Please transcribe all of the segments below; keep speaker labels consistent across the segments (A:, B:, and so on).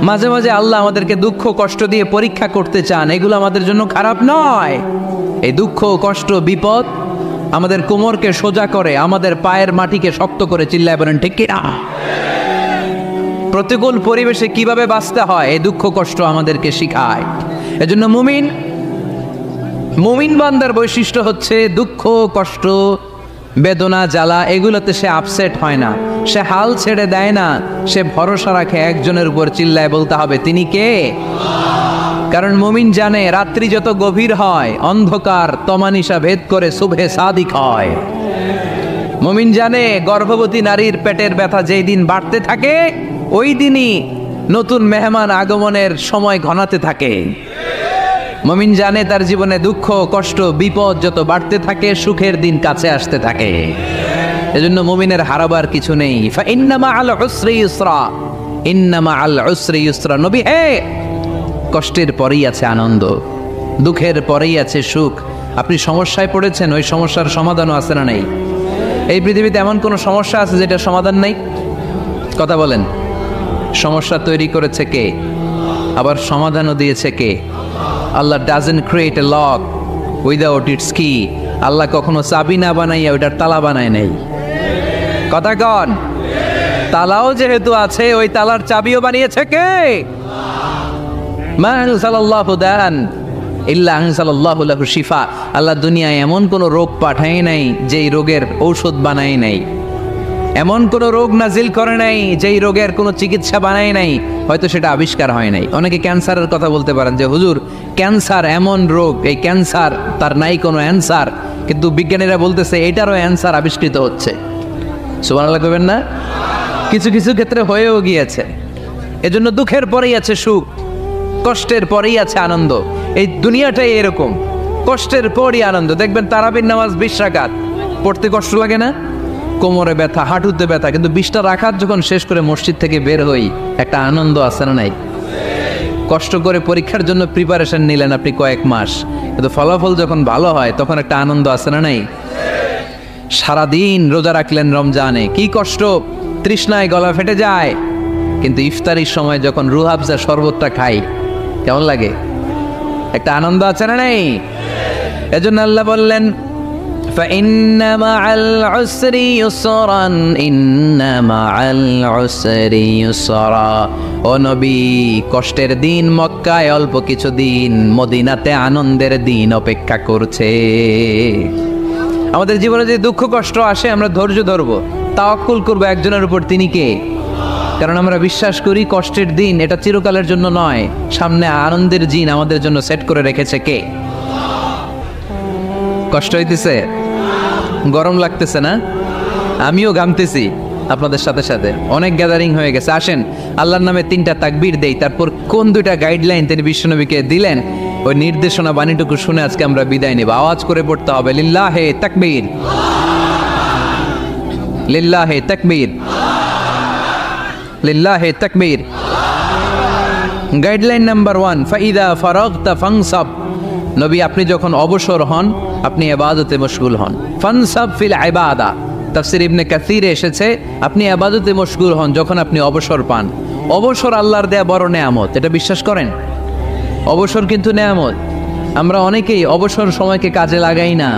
A: মাঝে মাঝে আল্লাহ আমাদেরকে দুঃখ কষ্ট দিয়ে পরীক্ষা করতে চান, এগুলো আমাদের জন্য খারাপ নয়। এই দুঃখ কষ্ট বিপদ আমাদের কোমরকে সোজা করে, আমাদের পায়ের মাটিকে শক্ত করে, চিল্লায় বলেন ঠিক কিনা? প্রতিকূল পরিবেশে কিভাবে বাঁচতে হয় এই দুঃখ কষ্ট আমাদেরকে শিখায়। এজন্য মুমিন বান্দার বৈশিষ্ট্য হচ্ছে দুঃখ কষ্ট বেদনা জ্বালা এগুলোতে সে আপসেট হয় না, সে হাল ছেড়ে দেয় না, সে ভরসা রাখে একজনের উপর, চিল্লায় বলতে হবে তিনি কে? কারণ মুমিন জানে রাত্রি যত গভীর হয় অন্ধকার তমানিসা ভেদ করে সুবহে সাদিক হয়। মুমিন জানে গর্ভবতী নারীর পেটের ব্যথা যেই দিন বাড়তে থাকে ওই দিনই নতুন মেহমান আগমনের সময় ঘনাতে থাকে। মুমিন জানে তার জীবনে দুঃখ কষ্ট বিপদ যত বাড়তে থাকে সুখের দিন কাছে আসতে থাকে। এজন্য মুমিনের হারাবার কিছু নেই। ইন্না মাআল উসরি ইউসরা, ইন্না মাআল উসরি ইউসরা। নবী হে, কষ্টের পরেই আছে আনন্দ, দুঃখের পরেই আছে সুখ। আপনি সমস্যায় পড়েছেন, ওই সমস্যার সমাধানও আছে না নাই? এই পৃথিবীতে এমন কোনো সমস্যা আছে যেটা সমাধান নাই? কথা বলেন। সমস্যা তৈরি করেছে কে? আবার সমাধানও দিয়েছে কে? Allah doesn't create a lock without its key. Allah কখনো চাবি না বানাইয়া ওইটার তালা বানায় নাই। কথা কন। তালাও যেহেতু আছে ওই তালার চাবিও বানিয়েছে কে? মা আনজালাল্লাহু দান ইল্লা আনজালাল্লাহু লাহু শিফা। আল্লাহ দুনিয়ায় এমন কোনো রোগ পাঠায় নাই যেই রোগের ঔষধ বানায় নাই, এমন কোনো রোগ নাজিল করে নাই যেই রোগের কোনো চিকিৎসা বানায় নাই, হয়তো সেটা আবিষ্কার হয় নাই। অনেকে ক্যান্সারের কথা বলতে পারেন যে হুজুর ক্যান্সার এমন রোগ, এই ক্যান্সার তার নাই কোনো অ্যান্সার, কিন্তু বিজ্ঞানীরা বলতেছে এটারও অ্যান্সার আবিষ্কৃত হচ্ছে। সুবহানাল্লাহ কইবেন না? কিছু কিছু ক্ষেত্রে হয়েও গিয়েছে। এজন্য দুঃখের পরেই আছে সুখ, কষ্টের পরেই আছে আনন্দ। এই দুনিয়াটাই এরকম, কষ্টের পরই আনন্দ। দেখবেন তারাবির নামাজ 20 রাকাত পড়তে কষ্ট লাগে না? কোমরে ব্যথা, হাঁটুতে ব্যথা, কিন্তু 20টা রাকাত যখন শেষ করে মসজিদ থেকে বের হই একটা আনন্দ আছে না নাই? কষ্ট করে পরীক্ষার জন্য প্রিপারেশন নিলেন আপনি কয়েক মাস, কিন্তু ফলাফল যখন ভালো হয় তখন একটা আনন্দ আছে না নাই? সারাদিন রোজা রাখলেন রমজানে, কি কষ্ট, তৃষ্ণায় গলা ফেটে যায়, কিন্তু ইফতারির সময় যখন রুহ আফজা শরবতটা খাই কেমন লাগে? একটা আনন্দ আছে না নাই? এজন্য আল্লাহ বললেন فإن مع العسر يسرا إن مع العسر يسرا। ও নবী, কষ্টের দিন মক্কায় অল্প কিছু দিন, মদিনাতে আনন্দের দিন অপেক্ষা করছে। আমাদের জীবনে যে দুঃখ কষ্ট আসে আমরা ধৈর্য ধরবো, তাওয়াক্কুল করবো একজনের উপর, তিনি কে? কারণ আমরা বিশ্বাস করি কষ্টের দিন এটা চিরকালের জন্য নয়, সামনে আনন্দের দিন আমাদের জন্য সেট করে রেখেছে কে? কষ্ট হইতেছে, গরম লাগতেছে না? আমিও ঘামতেছি আপনাদের সাথে সাথে, অনেক গ্যাদারিং হয়ে গেছে। আসেন আল্লাহর নামে 3টা তাকবীর দেই, তারপর কোন 2টা গাইডলাইন তিনি বিশ্বনবীকে দিলেন ওই নির্দেশনা বাণীটুকু শুনে আজকে আমরা বিদায় নেব। আওয়াজ করে পড়তে হবে লিল্লাহে তাকবীর, লিল্লাহে তাকবীর, লিল্লাহে তাকবীর। গাইডলাইন নাম্বার 1, ফাইদা ফারাগতা ফানসাব। নবী আপনি যখন অবসর হন আপনি ইবাদতে মশগুল হন। ফানসাব ফিল ইবাদা, তাফসীর ইবনে কাসিরে এসেছে আপনি ইবাদতে মশগুল হন যখন আপনি অবসর পান। অবসর আল্লাহর দেয়া বড় নেয়ামত, এটা বিশ্বাস করেন? অবসর কিন্তু নেয়ামত। আমরা অনেকেই অবসর সময়কে কাজে লাগাই না,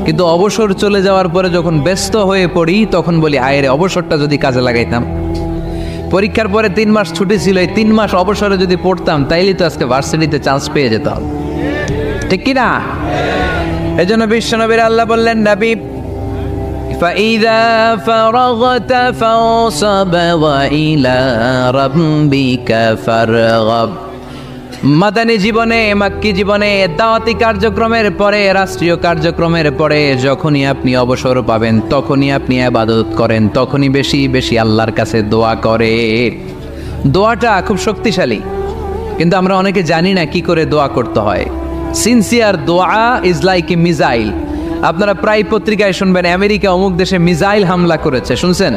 A: কিন্তু অবসর চলে যাওয়ার পরে যখন ব্যস্ত হয়ে পড়ি তখন বলি হায় রে, অবসরটা যদি কাজে লাগাইতাম। পরীক্ষার পরে 3 মাস ছুটি ছিল, এই 3 মাস অবসরে যদি পড়তাম তাইলে তো আজকে ভার্সিটিতে চান্স পেয়ে যেতাম, ঠিক কি না? এজন্য বিশ্বনবীর আল্লাহ বললেন নবী ফাইদা ফারাগতা ফাওসাব ওয়া ইলা রাব্বিকা ফারগাব। মাদানী জীবনে, মাক্কি জীবনে, দাওয়াতি কার্যক্রমের পরে, রাষ্ট্রীয় কার্যক্রমের পরে যখনই আপনি অবসর পাবেন তখনই আপনি ইবাদত করেন, তখনই বেশি বেশি আল্লাহর কাছে দোয়া করে। দোয়াটা খুব শক্তিশালী, কিন্তু আমরা অনেকে জানি না কি করে দোয়া করতে হয়। সিনসিয়ার দোয়া ইজ লাইক এ মিসাইল। আপনারা প্রায় পত্রিকায় শুনবেন আমেরিকা অমুক দেশে মিসাইল হামলা করেছে, শুনছেন?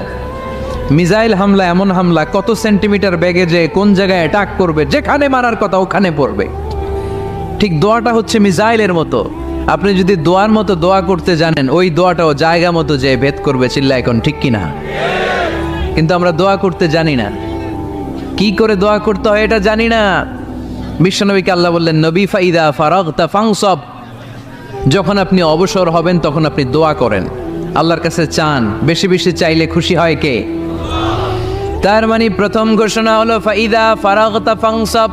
A: মিসাইল হামলা এমন হামলা কত সেন্টিমিটার বেগে যে কোন জায়গায় অ্যাটাক করবে, যেখানে মারার কথা ওখানে পড়বে। ঠিক দোয়াটা হচ্ছে মিসাইলের মতো। আপনি যদি দোয়ার মতো দোয়া করতে জানেন ওই দোয়াটাও জায়গা মতো যে ভেদ করবে, চিল্লা এখন ঠিক কিনা? কিন্তু আমরা দোয়া করতে জানি না। কি করে দোয়া করতে হয় এটা জানি না। বিশ্বনবীকে আল্লাহ বললেন, নবী ফাইদা ফারাগতা ফানসব, যখন আপনি অবসর হবেন তখন আপনি দোয়া করেন, আল্লাহর কাছে চান। বেশি বেশি চাইলে খুশি হয় কে? তার মানে প্রথম ঘোষণা হলো ফাইদা ফারাগতা ফানসব,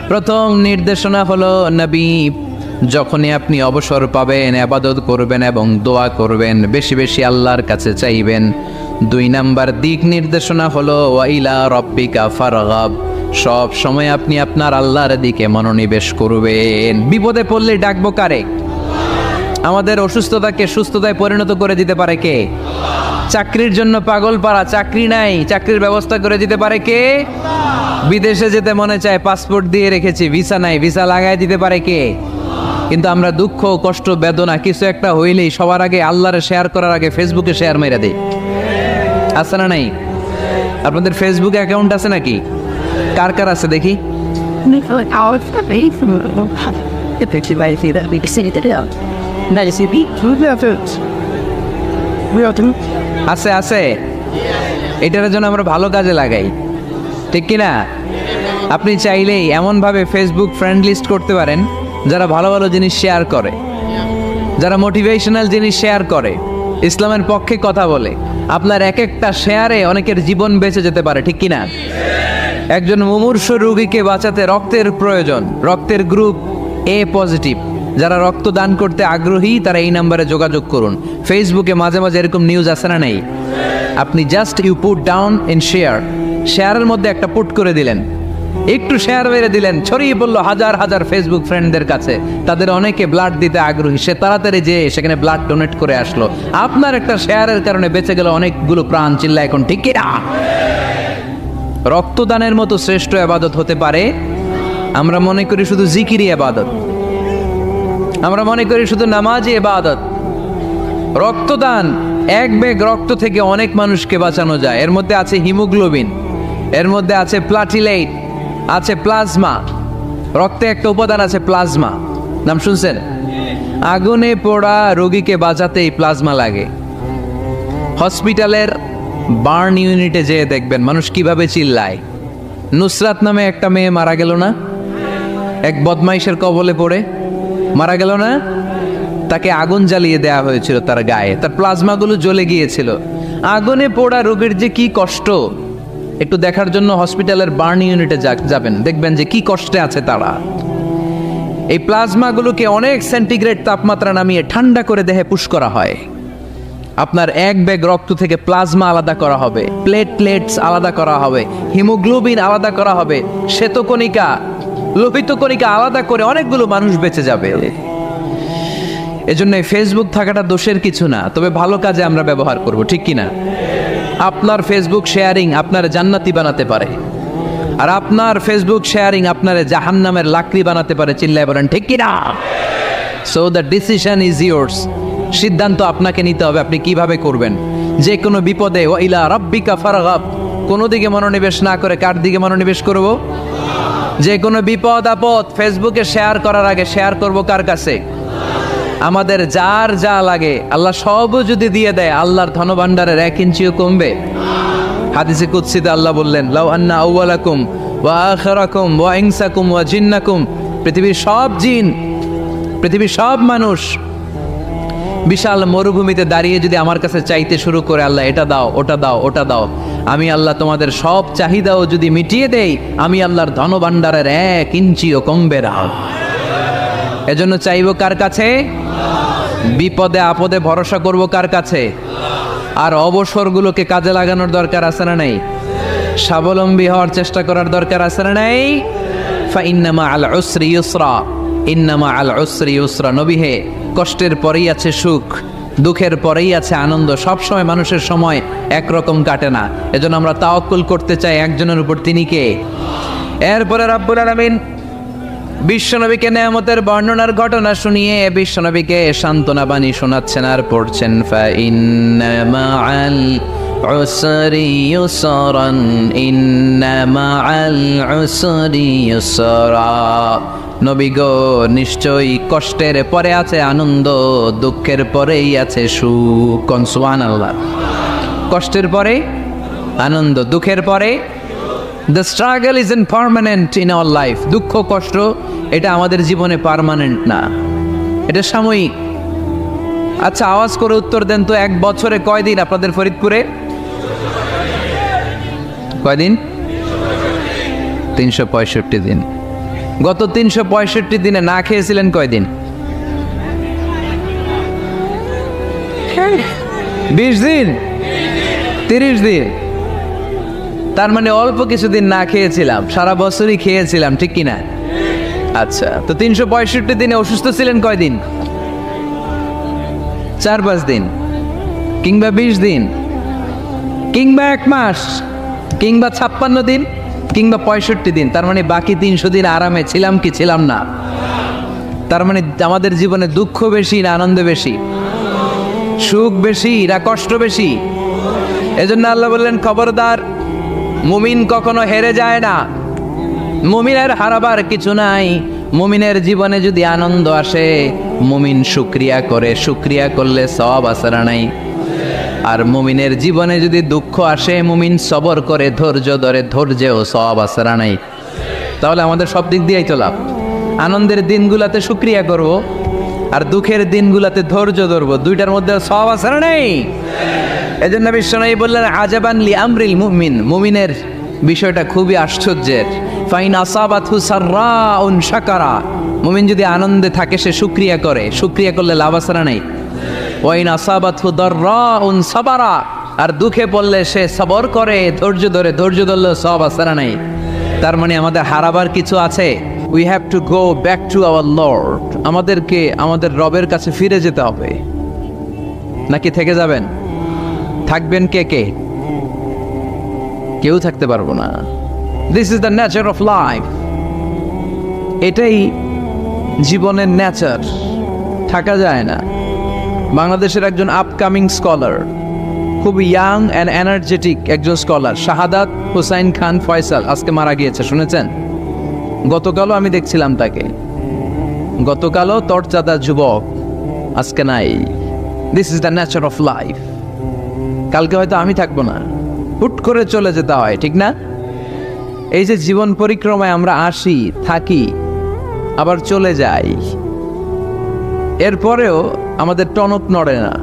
A: প্রথম নির্দেশনা হলো নবী যখনই আপনি অবসর পাবেন ইবাদত করবেন এবং দোয়া করবেন, বেশি বেশি আল্লাহর কাছে চাইবেন। 2 নাম্বার দিক নির্দেশনা হলো ওয়াইলা রব্বিকা ফারগাব, সব সময় আপনি আপনার আল্লাহর দিকে মনোনিবেশ করবেন। বিপদে পড়লে ডাকবো কারে? আমাদের অসুস্থতাকে সুস্থতায় পরিণত করে দিতে পারে কে? চাকরির জন্য পাগল পারা, চাকরি নাই, চাকরির ব্যবস্থা করে দিতে পারে কে? বিদেশে যেতে মনে চায়, পাসপোর্ট দিয়ে রেখেছি, ভিসা নাই, ভিসা লাগাই দিতে পারে কে? কিন্তু আমরা দুঃখ কষ্ট বেদনা কিছু একটা হইলেই সবার আগে আল্লাহরে শেয়ার করার আগে ফেসবুকে শেয়ার মেরে দেই। আছে না নাই? আপনাদের ফেসবুক অ্যাকাউন্ট আছে নাকি? কার কার আছে দেখি? আছে আছে, এটার জন্য আমরা ভালো কাজে লাগাই, ঠিক কিনা? আপনি চাইলেই এমনভাবে ফেসবুক ফ্রেন্ড লিস্ট করতে পারেন যারা ভালো ভালো জিনিস শেয়ার করে, যারা মোটিভেশনাল জিনিস শেয়ার করে, ইসলামের পক্ষে কথা বলে। আপনার এক একটা শেয়ারে অনেকের জীবন বেঁচে যেতে পারে, ঠিক কিনা? একজন মুমূর্ষ রোগীকে বাঁচাতে রক্তের প্রয়োজন, রক্তের গ্রুপ এ পজিটিভ, যারা রক্ত দান করতে আগ্রহী তারা এই নাম্বারে যোগাযোগ করুন। ফেসবুকে মাঝে মাঝে এরকম নিউজ আসে না নেই? আপনি just you put down in share, শেয়ারের মধ্যে একটা পুট করে দিলেন, একটু শেয়ার মেরে দিলেন, ছড়িয়ে পড়লো হাজার হাজার ফেসবুক ফ্রেন্ডদের কাছে। তাদের অনেকে ব্লাড দিতে আগ্রহী, সে তাড়াতাড়ি যেয়ে সেখানে ব্লাড ডোনেট করে আসলো। আপনার একটা শেয়ারের কারণে বেঁচে গেল অনেকগুলো প্রাণ। চিল্লা এখন ঠিক কিনা? রক্তদানের মতো শ্রেষ্ঠ ইবাদত হতে পারে? আমরা মনে করি শুধু জিকিরি ইবাদত, আমরা মনে করি শুধু নামাজি ইবাদত। রক্তদান, এক ব্যাগ রক্ত থেকে অনেক মানুষকে বাঁচানো যায়। এর মধ্যে আছে হিমোগ্লোবিন, এর মধ্যে আছে প্লাটিলেট, আছে প্লাজমা। রক্তে একটা উপাদান আছে প্লাজমা, নাম শুনছেন? আগুনে পোড়া রোগীকে বাঁচাতে এই প্লাজমা লাগে। হসপিটালের বার্ন ইউনিটে যেয়ে দেখবেন মানুষ কিভাবে চিল্লায়। নুসরাত নামে একটা মেয়ে মারা গেল না? এক বদমাইশের কবলে পড়ে মারা গেল না? তাকে আগুন জ্বালিয়ে দেওয়া হয়েছিল তার গায়ে, তার প্লাজমাগুলো জ্বলে গিয়েছিল। আগুনে পোড়া রোগীর যে কি কষ্ট, একটু দেখার জন্য হসপিটালের বার্ন ইউনিটে যাবেন, দেখবেন যে কি কষ্টে আছে তারা। এই প্লাজমাগুলোকে অনেক সেন্টিগ্রেড তাপমাত্রা নামিয়ে ঠান্ডা করে দেহে পুশ করা হয়। আপনার এক ব্যাগ রক্ত থেকে প্লাজমা আলাদা করা হবে, প্লেটলেটস আলাদা করা হবে, হিমোগ্লোবিন আলাদা করা হবে, শ্বেতকণিকা, লোহিত কণিকা আলাদা করে অনেকগুলো মানুষ বেঁচে যাবে। এজন্য ফেসবুক থাকাটা দোষের কিছু না, তবে ভালো কাজে আমরা ব্যবহার করব, ঠিক কিনা? আপনার ফেসবুক শেয়ারিং আপনার জান্নাতি বানাতে পারে, আর আপনার ফেসবুক শেয়ারিং আপনার জাহান্নামের লাকড়ি বানাতে পারে। চিল্লায় বলেন ঠিক কিনা? So the decision is yours, সিদ্ধান্ত আপনাকে নিতে হবে আপনি কিভাবে করবেন। যে কোনো বিপদে ওয়াইলা রাব্বিকা ফারগাব, কোনো দিকে মনোনিবেশ না করে কার দিকে মনোনিবেশ করব? যে কোনো বিপদ আপদ ফেসবুকে শেয়ার করার আগে শেয়ার করব কার কাছে? আমাদের যার যা লাগে আল্লাহ সবও যদি দিয়ে দেয়, আল্লাহর ধনভাণ্ডারের 1 ইঞ্চিও কমবে? হাদিসে কুদসিতে আল্লাহ বললেন, লাউ আন্না আউওয়ালাকুম ওয়া আখিরাকুম ওয়া ইনসাকুম ওয়া জিন্নাকুম, পৃথিবীর সব জিন, পৃথিবীর সব মানুষ বিশাল মরুভূমিতে দাঁড়িয়ে যদি আমার কাছে চাইতে শুরু করে, আল্লাহ এটা দাও, ওটা দাও, ওটা দাও, আমি আল্লাহ তোমাদের সব চাহিদাও যদি মিটিয়ে দেই, আমি আল্লাহর ধনভাণ্ডারের 1 ইঞ্চিও কমবে না। এজন্য চাইব কার কাছে? বিপদে আপদে ভরসা করব কার কাছে? আর অবসরগুলোকে কাজে লাগানোর দরকার আছে না নাই? স্বাবলম্বী হওয়ার চেষ্টা করার দরকার আছে না নাই? ফাইন্না মাআল উসরি ইউসরা, ইন্না মাআল উসরি ইউসরা। নবী হে, কষ্টের পরেই আছে সুখ, দুঃখের পরেই আছে আনন্দ। সবসময় মানুষের সময় একরকম কাটে না। এজন্য আমরা তাওয়াক্কুল করতে চাই একজনের উপর, তিনি কে? এরপরে রাব্বুল আলামিন বিশ্বনবীকে নেয়ামতের বর্ণনার ঘটনা শুনিয়ে বিশ্বনবীকে সান্ত্বনা বাণী শোনাচ্ছেন আর পড়ছেন, ফাইন্না মাআল উসরি ইউসরান, ইন্না মাআল উসরি ইউসরা। নবী গো, নিশ্চয়ই কষ্টের পরে আছে আনন্দ, দুঃখের পরেই আছে সুখ। সুবহানাল্লাহ। কষ্টের পরে আনন্দ, দুঃখের পরে the struggle is in permanent in our life. দুঃখ কষ্ট এটা আমাদের জীবনে পার্মানেন্ট না, এটা সাময়িক। আচ্ছা, আওয়াজ করে উত্তর দেন তো, এক বছরে কয়দিন আপনাদের ফরিদপুরে? কয়দিন? 365 দিন। গত 365 দিনে না খেয়েছিলেন কয়দিন? 20 দিন, 30 দিন। তার মানে অল্প কিছুদিন না খেয়েছিলাম, সারা বছরই খেয়েছিলাম, ঠিক কিনা? আচ্ছা, তো 365 দিনে অসুস্থ ছিলেন কয়দিন? 4-5 দিন, কিংবা 20 দিন, কিংবা 1 মাস, কিংবা 56 দিন, কিংবা 65 দিন। তার মানে বাকি 300 দিন আরামে ছিলাম কি ছিলাম না? তার মানে আমাদের জীবনে দুঃখ বেশি না আনন্দ বেশি? সুখ বেশি না কষ্ট বেশি? এজন্য আল্লাহ বললেন, খবরদার, মুমিন কখনো হেরে যায় না। মুমিনের হারাবার কিছু নাই। মুমিনের জীবনে যদি আনন্দ আসে, মুমিন শুকরিয়া করে, শুকরিয়া করলে সওয়াব আছে না নাই? আর মুমিনের জীবনে যদি দুঃখ আসে, মুমিন সবর করে, ধৈর্য ধরে, ধৈর্যেও সওয়াব আছে না নাই? তাহলে আমাদের সব দিক দিয়েই তো লাভ। আনন্দের দিনগুলাতে শুকরিয়া করব, আর দুঃখের দিনগুলাতে ধৈর্য ধরবো, দুইটার মধ্যে সওয়াব আছে না নাই? এজন্য বিশ্বনবী বললেন, আজাবান লি আমরিল মুমিন, মুমিনের বিষয়টা খুবই আশ্চর্যের। ফাইন আসাবাতহু সাররাউন শাকারা, মুমিন যদি আনন্দে থাকে সে শুকরিয়া করে, শুকরিয়া করলে লাভ আছে না নাই? ওয়াইন আসাবাতহু দাররাউন সাবারা, আর দুঃখে পড়লে সে সবর করে, ধৈর্য ধরে, ধৈর্য ধরলে সওয়াব আছে না নাই? তার মানে আমাদের হারাবার কিছু আছে। We have to go back to our Lord. আমাদেরকে আমাদের রবের কাছে ফিরে যেতে হবে। নাকি থেকে যাবেন? থাকবেন কে কে? কেউ থাকতে পারবো না। This is the nature of life. এটাই জীবনের নেচার, থাকা যায় না। বাংলাদেশের একজন আপকামিং স্কলার, খুব ইয়াং অ্যান্ড এনার্জেটিক একজন স্কলার, শাহাদাত হুসাইন খান ফয়সাল, আজকে মারা গিয়েছে, শুনেছেন? গতকালও আমি দেখছিলাম তাকে, গতকালও তরচাদা যুবক, আজকে নাই। This is the nature of life. কালকে হয়তো আমি থাকবো না, হুট করে চলে যেতে হয়, ঠিক না? এই যে জীবন পরিক্রমায় আমরা আসি, থাকি, আবার চলে যাই, এরপরেও আমাদের টনক নড়ে না।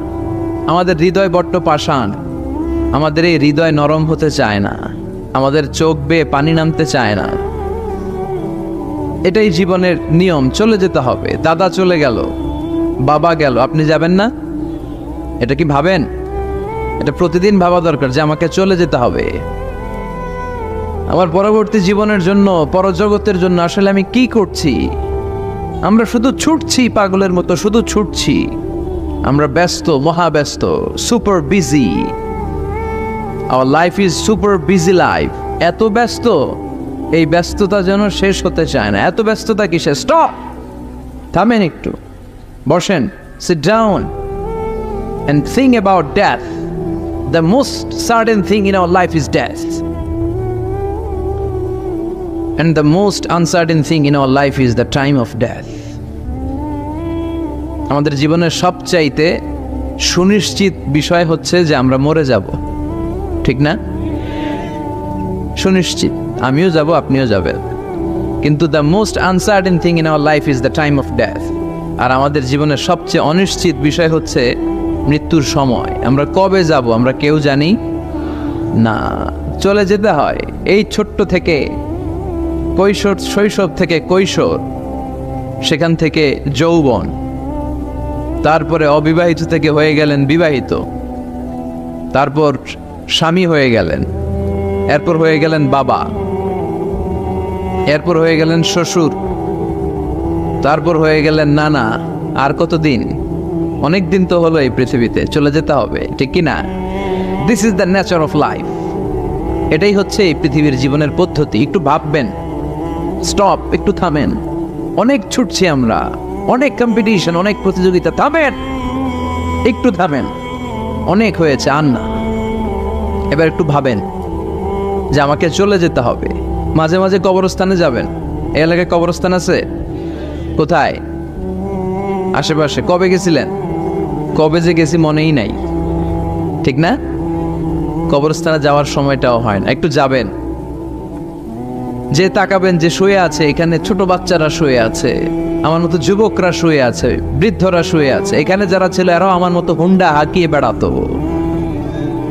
A: আমাদের হৃদয় বড্ড পাষাণ, আমাদের এই হৃদয় নরম হতে চায় না, আমাদের চোখ বেয়ে পানি নামতে চায় না। এটাই জীবনের নিয়ম, চলে যেতে হবে। দাদা চলে গেল, বাবা গেল, আপনি যাবেন না? এটা কি ভাবেন? এটা প্রতিদিন ভাবা দরকার যে আমাকে চলে যেতে হবে। আমার পরবর্তী জীবনের জন্য, পরজগতের জন্য আসলে আমি কি করছি? আমরা শুধু ছুটছি, পাগলের মতো শুধু ছুটছি। আমরা ব্যস্ত, মহাব্যস্ত, super busy. Our life is super busy life. এত ব্যস্ত, এই ব্যস্ততা যেন শেষ হতে চায় না। এত ব্যস্ততা কিসে? স্টপ, থামেন একটু, বসেন, sit down and think about death. The most certain thing in our life is death, and the most uncertain thing in our life is the time of death. আমাদের জীবনের সবচাইতে সুনিশ্চিত বিষয় হচ্ছে যে আমরা মরে যাব, ঠিক না? সুনিশ্চিত, আমিও যাব, আপনিও যাবেন। কিন্তু the most uncertain thing in our life is the time of death. আর আমাদের জীবনের সবচেয়ে অনিশ্চিত বিষয় হচ্ছে মৃত্যুর সময়। আমরা কবে যাব আমরা কেউ জানি না। চলে যেতে হয় এই ছোট্ট থেকে, কৈশোর, শৈশব থেকে কৈশোর, সেখান থেকে যৌবন, তারপরে অবিবাহিত থেকে হয়ে গেলেন বিবাহিত, তারপর স্বামী হয়ে গেলেন, এরপর হয়ে গেলেন বাবা, এরপর হয়ে গেলেন শ্বশুর, তারপর হয়ে গেলেন নানা। আর কতদিন? অনেক দিন তো হলো এই পৃথিবীতে, চলে যেতে হবে, ঠিক কি না? This is the nature of life. এটাই হচ্ছে এই পৃথিবীর জীবনের পদ্ধতি। একটু ভাববেন, স্টপ, একটু থামেন। অনেক ছুটছি আমরা, অনেক কম্পিটিশন, অনেক প্রতিযোগিতা, থামেন, একটু থামেন, অনেক হয়েছে, আর না। এবার একটু ভাবেন যে আমাকে চলে যেতে হবে। মাঝে মাঝে কবরস্থানে যাবেন। এই এলাকায় কবরস্থান আছে? কোথায়? আশেপাশে। কবে গেছিলেন? কবে যে গেছি মনেই নাই, ঠিক না? কবরস্থানে যাওয়ার সময়টাও হয় না। একটু যাবেন, যে তাকাবেন যে শুয়ে আছে, এখানে ছোট বাচ্চারা শুয়ে আছে, আমার মতো যুবকরা শুয়ে আছে, বৃদ্ধরা শুয়ে আছে। এখানে যারা ছিল এরাও আমার মতো হুন্ডা হাঁকিয়ে বেড়াতো।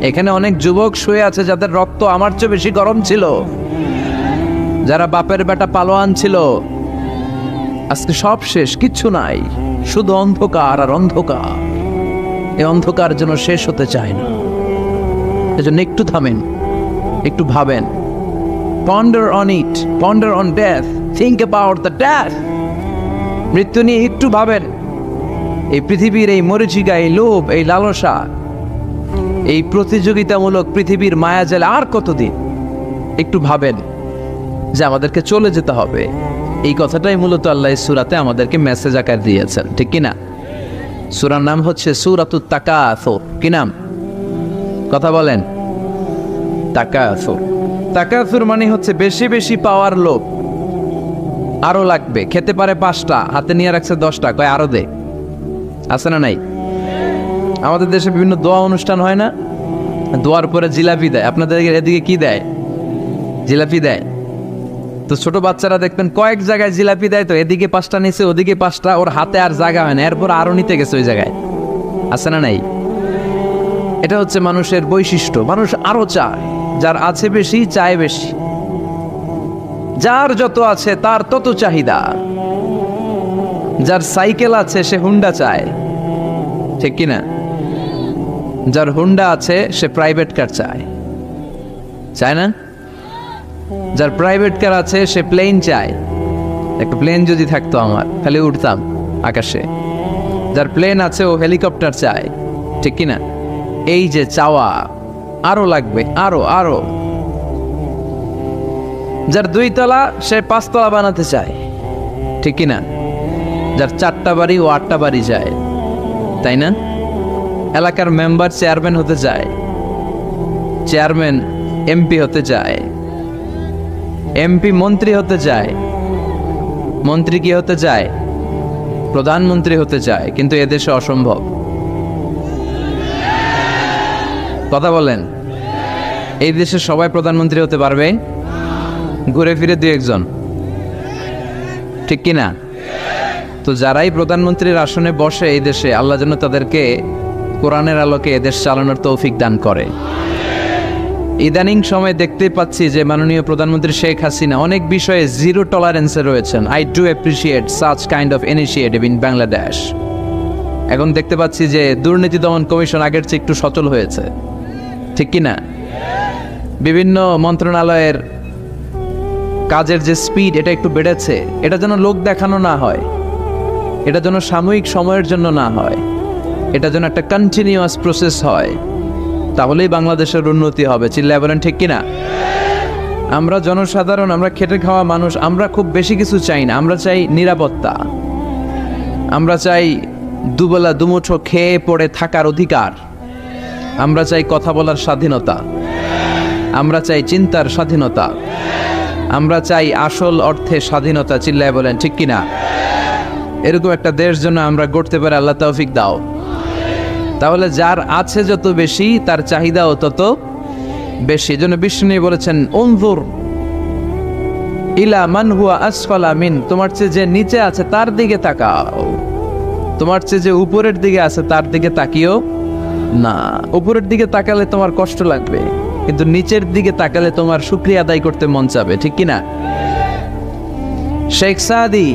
A: এখানে অনেক যুবক শুয়ে আছে যাদের রক্ত আমার চেয়ে বেশি গরম ছিল, যারা বাপের বেটা পালোয়ান ছিল। আজকে সব শেষ, কিচ্ছু নাই, শুধু অন্ধকার আর অন্ধকার। এই অন্ধকার যেন শেষ হতে চায় না। এজন্য একটু থামেন, একটু ভাবেন। Ponder on it, ponder on death, think about the death. মৃত্যু নিয়ে একটু ভাবেন। এই পৃথিবীর এই মরিচিকা, এই লোভ, এই লালসা, এই প্রতিযোগিতামূলক পৃথিবীর মায়াজালে আর কতদিন? একটু ভাবেন যে আমাদেরকে চলে যেতে হবে। এই কথাটাই মূলত আল্লাহ সূরাতে আমাদেরকে মেসেজ আকার দিয়েছেন, ঠিক কিনা? সূরার নাম হচ্ছে সূরাতুত তাকাসুর। কি নাম? কথা বলেন। তাকাসুর। তাকাসুর মানে হচ্ছে বেশি বেশি পাওয়ার লোভ। আরো লাগবে, খেতে পারে 5টা, হাতে নিয়ে রাখছে 10টা, কয় আরো দে। আছে না নাই? আমাদের দেশে বিভিন্ন দোয়া অনুষ্ঠান হয় না, দোয়ার পরে জিলাপি দেয়। আপনাদের এদিকে কি দেয়? জিলাপি দেয়। তো ছোট বাচ্চারা দেখবেন কয়েক জায়গায় জিলাপি দেয়, তো এদিকে 5টা নিচে, ওদিকে 5টা, ওর হাতে আর জায়গা হয় না, এরপর আরো নিতে গেছে ওই জায়গায়। আছে না নাই? এটা হচ্ছে মানুষের বৈশিষ্ট্য। মানুষ আরো চায়, যার আছে বেশি চায় বেশি। যার যত আছে তার তত চাহিদা। যার সাইকেল আছে সে হুন্ডা চায়, ঠিক কিনা? যার হুন্ডা আছে সে প্রাইভেট কার চায়, চায় না? যার প্রাইভেট কার আছে সে প্লেন চায়। একটা প্লেন যদি থাকতো আমার, খালি উঠতাম আকাশে। যার প্লেন আছে ও হেলিকপ্টার চায়, ঠিক কিনা? এই যে চাওয়া, আরো লাগবে, আরো আরো। যার 2 তলা সে 5 তলা বানাতে চায়, ঠিক কিনা? যার 4টা বাড়ি ও 8টা বাড়ি চায়, তাই না? এলাকার মেম্বার চেয়ারম্যান হতে চায়, চেয়ারম্যান এমপি হতে চায়, এমপি মন্ত্রী হতে চায়, মন্ত্রী কি হতে চায়? প্রধানমন্ত্রী হতে চায়। কিন্তু এদেশে অসম্ভব। কথা বলেন। এই দেশে সবাই প্রধানমন্ত্রী হতে পারবে? ঘুরে ফিরে 2 একজন, ঠিক কিনা? তো যারাই প্রধানমন্ত্রীর আসনে বসে এই দেশে, আল্লাহ যেন তাদেরকে কোরআনের আলোকে এদেশ চালানোর তৌফিক দান করে। ইদানিং সময় দেখতে পাচ্ছি যে মাননীয় প্রধানমন্ত্রী শেখ হাসিনা অনেক বিষয়ে জিরো টলারেন্সে রয়েছেন। I do appreciate such kind of initiative in Bangladesh. এখন দেখতে পাচ্ছি যে দুর্নীতি দমন কমিশন আগের চেয়ে একটু সচল হয়েছে, ঠিক কিনা? বিভিন্ন মন্ত্রণালয়ের কাজের যে স্পিড, এটা একটু বেড়েছে। এটা যেন লোক দেখানো না হয়, এটা যেন সাময়িক সময়ের জন্য না হয়, এটা যেন একটা কন্টিনিউয়াস প্রসেস হয়। তাহলেই বাংলাদেশের উন্নতি হবে। চিল্লায় বলেন, ঠিক কিনা? আমরা জনসাধারণ, আমরা খেটে খাওয়া মানুষ, আমরা খুব বেশি কিছু চাই না। আমরা চাই নিরাপত্তা, আমরা চাই দুবেলা দুমুঠো খেয়ে পড়ে থাকার অধিকার, আমরা চাই কথা বলার স্বাধীনতা, আমরা চাই চিন্তার স্বাধীনতা, আমরা চাই আসল অর্থে স্বাধীনতা। চিল্লায় বলেন, ঠিক কিনা? এরকম একটা দেশ যেন আমরা গড়তে পারি, আল্লাহ তৌফিক দাও। তাহলে যার আছে যত বেশি, তার চাহিদাও তত বেশি। এই জন্য বিষ্ণু বলেছেন, উনজুর ইলা মান হুয়া আসফালা মিন, তোমার চেয়ে যে নিচে আছে তার দিকে তাকাও, তোমার চেয়ে যে উপরের দিকে আছে তার দিকে তাকিও না। উপরের দিকে তাকালে তোমার কষ্ট লাগবে, কিন্তু নিচের দিকে তাকালে তোমার শুকরিয়া আদায় করতে মন চাবে, ঠিক কিনা? শেখ সাদি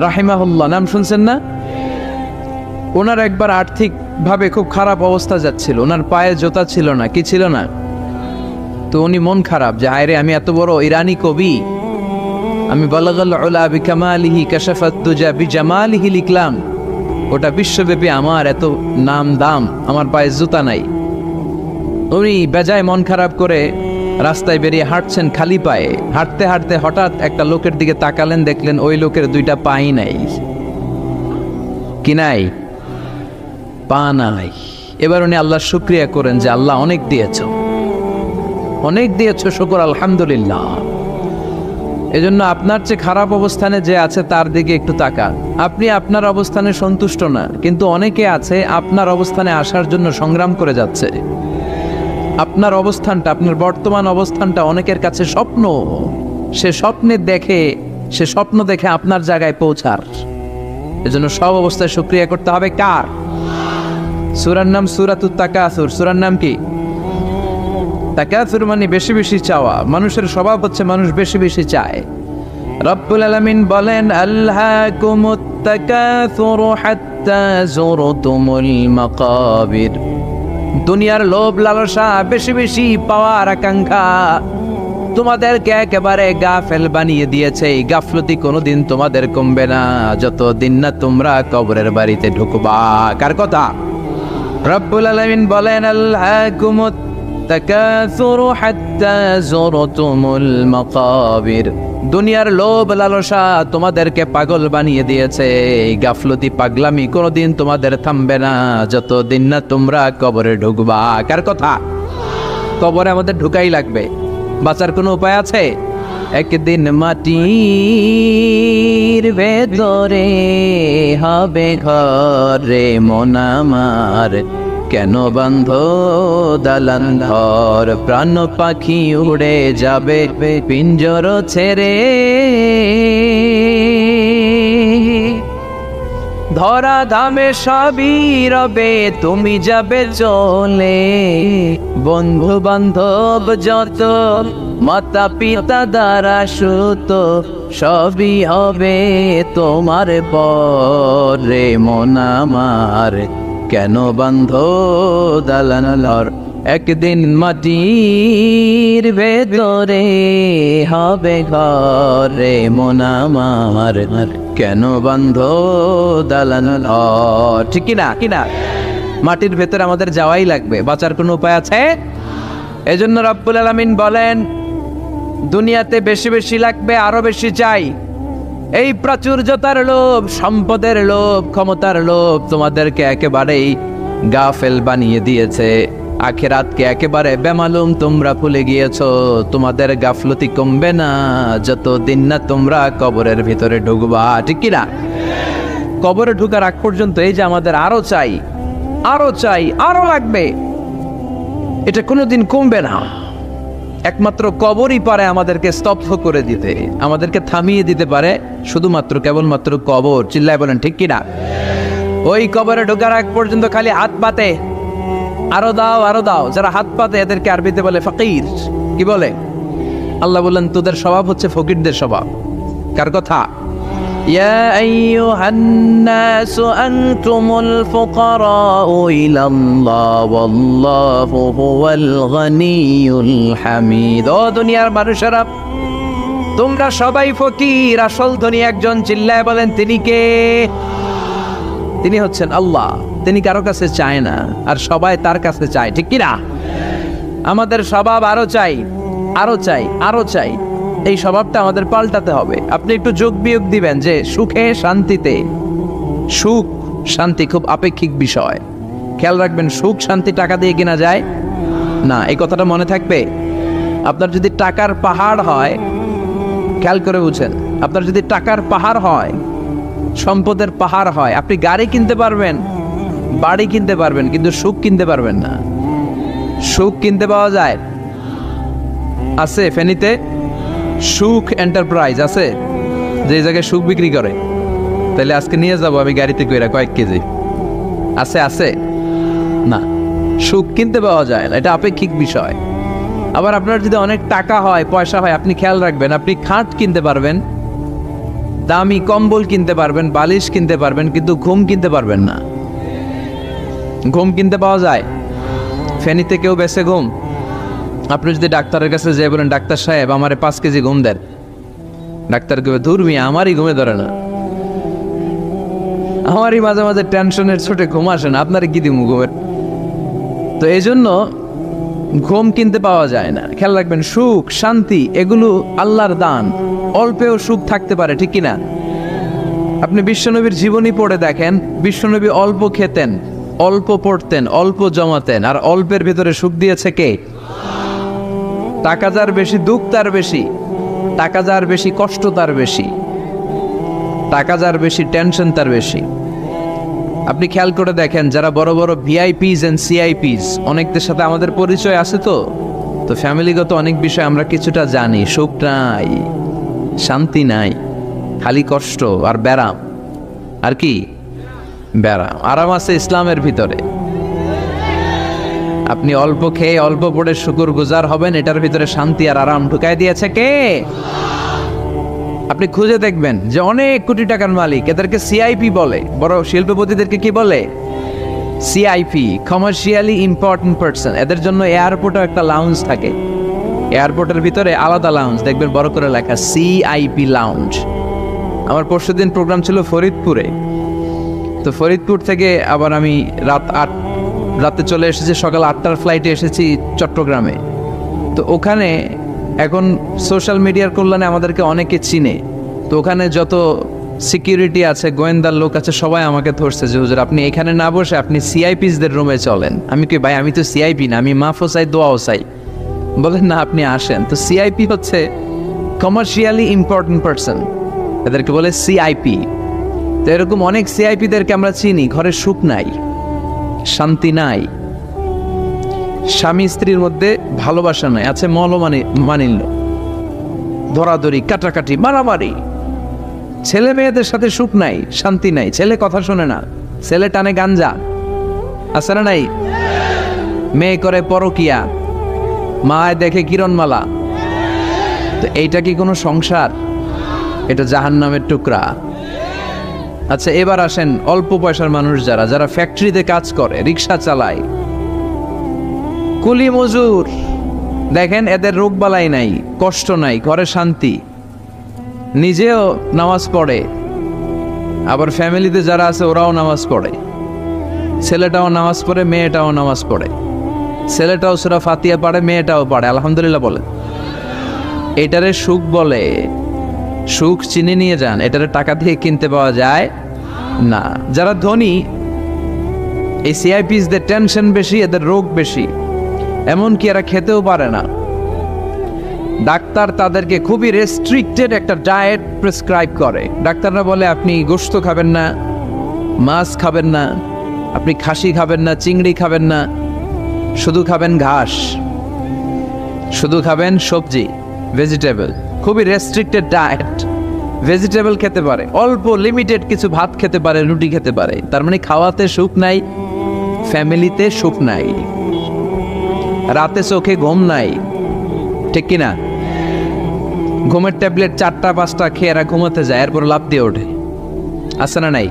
A: রাহিমাহুল্লাহ নাম শুনছেন না? ওনার একবার আর্থিক ভাবে খুব খারাপ অবস্থা যাচ্ছিল, ওনার পায়ে জোতা ছিল না, কি ছিল না। তো উনি মন খারাপ যে হায়রে, আমি এত বড় ইরানি কবি, আমি বালাগাল উলা বিকামালিহি কাশাফাত দুজা বিজামালিহি লিখলাম, ওটা বিশ্বব্যাপী আমার এত নাম দাম, আমার পায়ে জুতা নাই। উনি বেজায় মন খারাপ করে রাস্তায় বেরিয়ে হাঁটছেন খালি পায়ে। হাঁটতে হাঁটতে হঠাৎ একটা লোকের দিকে তাকালেন, দেখলেন ওই লোকের 2টা পাই নাই। কি নাই? পা নাই। এবার উনি আল্লাহর শুকরিয়া করেন যে আল্লাহ অনেক দিয়েছো, অনেক দিয়েছো, শুকর আলহামদুলিল্লাহ। এজন্য আপনার চেয়ে খারাপ অবস্থানে যে আছে তার দিকে একটু তাকান। আপনি আপনার অবস্থানে সন্তুষ্ট না, কিন্তু অনেকে আছে আপনার অবস্থানে আসার জন্য সংগ্রাম করে যাচ্ছে। আপনার অবস্থানটা, আপনার বর্তমান অবস্থানটা অনেকের কাছে স্বপ্ন, সে স্বপ্ন দেখে আপনার জায়গায় পৌঁছার। এজন্য সব অবস্থায় শুকরিয়া করতে হবে কার? সূরার নাম সূরাতুত তাকাসুর। সূরার নাম কি? তাকাসুর মানে বেশি বেশি চাওয়া। মানুষের স্বভাব হচ্ছে মানুষ বেশি বেশি চায়। রব্বুল আলামিন বলেন, আল্হাকুমুত তাকাসুর হাত্তা যুরতুমুল মাকাবির। দুনিয়ার লোভ লালসা, বেশি বেশি পাওয়ার আকাঙ্ক্ষা তোমাদেরকে একেবারে গাফেল বানিয়ে দিয়েছে। এই গাফলতি কোনোদিন তোমাদের কমবে না যতদিন না তোমরা কবরের বাড়িতে ঢুকবা। কার কথা? রব্বুল আলামিন বলেন, আল্হাকুমুত তাকাসুর হাত্তা যুরতুমুল মাকাবির। দুনিয়ার লোভ লালসা তোমাদেরকে পাগল বানিয়ে দিয়েছে। এই গাফলতি পাগলামি কোনোদিন তোমাদের থামবে না যতদিন না তোমরা কবরে ঢুকবা। কার কথা? কবরে আমাদের ঢুকাই লাগবে, বাঁচার কোনো উপায় আছে? একদিন মাটির ভেতরে হবে ঘর রে মন আমার, কেন বান্ধ দালান ঘর? প্রাণ পাখি উড়ে যাবে পিঞ্জর ছেড়ে, ধরা ধামে সবই রবে তুমি যাবে চলে। বন্ধু বান্ধব যত, মাতা পিতা দ্বারা সুত, সবই হবে তোমার পরে মন আমার, কেন বান্ধ দালান ঘর? একদিন মাটির ভেতরে হবে ঘরে মন আমার, কেন বান্ধ দালান ঘর? ঠিক কিনা? কিনা? মাটির ভেতরে আমাদের যাওয়াই লাগবে, বাঁচার কোনো উপায় আছে? এজন্য রব্বুল আলামিন বলেন, দুনিয়াতে বেশি বেশি লাগবে, আরো বেশি চাই। এই প্রাচুর্যতার লোভ, সম্পদের লোভ, ক্ষমতার লোভ তোমাদেরকে একেবারেই গাফেল বানিয়ে দিয়েছে। আখিরাতকে একেবারে বেমালুম তোমরা ভুলে গিয়েছো। তোমাদের গাফলতি কমবে না যতদিন না তোমরা কবরের ভিতরে ঢুকবা। ঠিক কিনা? কবরে ঢুকার আগ পর্যন্ত এই যে আমাদের আরো চাই, আরো চাই, আরো লাগবে, এটা কোনোদিন কমবে না। একমাত্র কবরই পারে আমাদেরকে স্তব্ধ করে দিতে, আমাদেরকে থামিয়ে দিতে পারে শুধুমাত্র কেবলমাত্র কবর। চিল্লায় বলেন ঠিক কিনা? ওই কবরে ঢোকার আগ পর্যন্ত খালি হাত পাতে, আরো দাও, আরো দাও। যারা হাত পাতে এদেরকে আরবিতে বলে ফকির। কি বলে? আল্লাহ বললেন, তোদের স্বভাব হচ্ছে ফকিরদের স্বভাব। কার কথা? ইয়া আইয়ুহান নাসু আনতুমুল ফুকারাউ ইলাল্লাহ ওয়াল্লাহু হুয়াল গনিয়ুল হামিদ। ও দুনিয়ার মানুষেরা, তোমরা সবাই ফকির, আসল ধনী একজন। চিল্লায় বলেন, তিনি কে? তিনি হচ্ছেন আল্লাহ। তিনি কারো কাছে চায় না, আর সবাই তার কাছে চায়। ঠিক কিনা? আমাদের স্বভাব আরো চাই, আরো চাই, আরো চাই। এই স্বভাবটা আমাদের পাল্টাতে হবে। আপনি একটু যোগ বিয়োগ দিবেন যে সুখে শান্তিতে, সুখ শান্তি খুব আপেক্ষিক বিষয়। খেয়াল রাখবেন, সুখ শান্তি টাকা দিয়ে কেনা যায় না, এই কথাটা মনে থাকবে। আপনার যদি টাকার পাহাড় হয়, খেয়াল করে বুঝেন, আপনার যদি টাকার পাহাড় হয়, সম্পদের পাহাড় হয়, আপনি গাড়ি কিনতে পারবেন, বাড়ি কিনতে পারবেন, কিন্তু সুখ কিনতে পারবেন না। সুখ কিনতে পাওয়া যায়? আছে ফেনীতে সুখ এন্টারপ্রাইজ আছে, যে জায়গায় সুখ বিক্রি করে। তাহলে আজকে নিয়ে যাব আমি গাড়িতে কইরা কয়েক কেজি। আছে? আছে না, সুখ কিনতে পাওয়া যায় না, এটা আপেক্ষিক বিষয়। আবার আপনার যদি অনেক টাকা হয়, পয়সা হয়, আপনি খেয়াল রাখবেন, আপনি খাট কিনতে পারবেন, দামি কম্বল কিনতে পারবেন, বালিশ কিনতে পারবেন, কিন্তু ঘুম কিনতে পারবেন না। ঘুম কিনতে পাওয়া যায়? ফেনীতে কেউ বেছে ঘুম? আপনি যদি ডাক্তারের কাছে যেয়ে বলেন, ডাক্তার সাহেব আমারে 5 কেজি ঘুম দেন, ডাক্তার কবে, ধুর মিয়া আমারই ঘুমে ধরে না, আমারই মাঝে মাঝে টেনশনের ছোটে ঘুম আসে না, আপনারে কি দিমু ঘুমের? তো এই জন্য ঘুম কিনতে পাওয়া যায় না। খেয়াল রাখবেন, সুখ শান্তি এগুলো আল্লাহর দান। অল্পেও সুখ থাকতে পারে, ঠিক কিনা? আপনি বিশ্বনবীর জীবনী পড়ে দেখেন, বিশ্বনবী অল্প খেতেন, অল্প পড়তেন, অল্প জমাতেন, আর অল্পের ভিতরে সুখ দিয়েছে কে? টাকা যার বেশি, দুঃখ তার বেশি। টাকা যার বেশি, কষ্ট তার বেশি। টাকা যার বেশি, টেনশন তার বেশি। আপনি খেয়াল করে দেখেন, যারা বড় বড় ভিআইপিস এন্ড সিআইপিস, অনেকদের সাথে আমাদের পরিচয় আছে তো, তো ফ্যামিলিগত অনেক বিষয় আমরা কিছুটা জানি, সুখ নাই, শান্তি নাই, খালি কষ্ট আর ব্যারাম। আর কি ব্যারাম? আরাম আছে ইসলামের ভিতরে। আপনি অল্প খেয়ে অল্প পড়ে শুকর গুজার হবেন, এটার ভিতরে শান্তি আর আরাম ঢুকাই দিয়েছে কে? আপনি খুঁজে দেখবেন যে অনেক কোটি টাকার মালিক, এদেরকে সিআইপি বলে। বড় শিল্পপতিদেরকে কি বলে? CIP, commercially important person. এদের জন্য এয়ারপোর্টে একটা লাউঞ্জ থাকে, এয়ারপোর্টের ভিতরে আলাদা লাউঞ্জ, দেখবেন বড় করে লেখা সিআইপি লাউঞ্জ। আমার পরশুদিন প্রোগ্রাম ছিল ফরিদপুরে, তো ফরিদপুর থেকে আবার আমি রাতে চলে এসেছি, সকাল 8টার ফ্লাইটে এসেছি চট্টগ্রামে। তো ওখানে এখন সোশ্যাল মিডিয়ার কল্যাণে আমাদেরকে অনেকে চিনে, তো ওখানে যত সিকিউরিটি আছে, গোয়েন্দার লোক আছে, সবাই আমাকে ধরছে যে হুজুর আপনি এখানে না বসে আপনি সিআইপিসদের রুমে চলেন। আমি কি ভাই, আমি তো সিআইপি না, আমি মাফও চাই দোয়াও চাই। বলেন না, আপনি আসেন। তো সিআইপি হচ্ছে কমার্শিয়ালি ইম্পর্টেন্ট পারসন, এদেরকে বলে সিআইপি। তো এরকম অনেক সিআইপিদেরকে আমরা চিনি, ঘরে সুখ নাই, শান্তি নাই, স্বামী স্ত্রীর মধ্যে ভালোবাসা নাই, আছে মানিল্য, ধরাধরি, কাটাকাটি, মারামারি, ছেলে মেয়েদের সাথে সুখ নাই, শান্তি নাই, ছেলে কথা শোনে না, ছেলে টানে গাঞ্জা, আছে না নাই? মেয়ে করে পরকিয়া, মায় দেখে কিরণমালা। তো এইটা কি কোনো সংসার? এটা জাহান্নামের টুকরা। আচ্ছা, এবার আসেন অল্প পয়সার মানুষ যারা ফ্যাক্টরিতে কাজ করে, রিক্সা চালায়, কুলি মজুর, দেখেন এদের রোগ বালাই নাই, কষ্ট নাই, ঘরে শান্তি, নিজেও নামাজ পড়ে, আবার ফ্যামিলিতে যারা আছে ওরাও নামাজ পড়ে, ছেলেটাও নামাজ পড়ে, মেয়েটাও নামাজ পড়ে, ছেলেটাও সূরা ফাতিহা পড়ে, মেয়েটাও পড়ে, আলহামদুলিল্লাহ বলে। এটারে সুখ বলে। সুখ চিনে নিয়ে যান, এটারে টাকা দিয়ে কিনতে পাওয়া যায় না। যারা ধনী, এই সিআইপিসদের টেনশন বেশি, এদের রোগ বেশি, এমনকি এরা খেতেও পারে না। ডাক্তার তাদেরকে খুবই রেস্ট্রিক্টেড একটা ডায়েট প্রেসক্রাইব করে। ডাক্তাররা বলে আপনি গোশত খাবেন না, মাছ খাবেন না, আপনি খাসি খাবেন না, চিংড়ি খাবেন না, শুধু খাবেন ঘাস, শুধু খাবেন সবজি, ভেজিটেবল। খুবই রেস্ট্রিক্টেড ডায়েট। ভেজিটেবল খেতে পারে, অল্প লিমিটেড কিছু ভাত খেতে পারে, রুটি খেতে পারে। তার মানে খাওয়াতে সুখ নাই, ফ্যামিলিতে সুখ নাই, রাতে চোখে ঘুম নাই, ঠিক কিনা? ঘুমের ট্যাবলেট 4টা-5টা খেয়ে এরা ঘুমাতে যায়, এরপর লাফ দিয়ে ওঠে, আছে না নাই?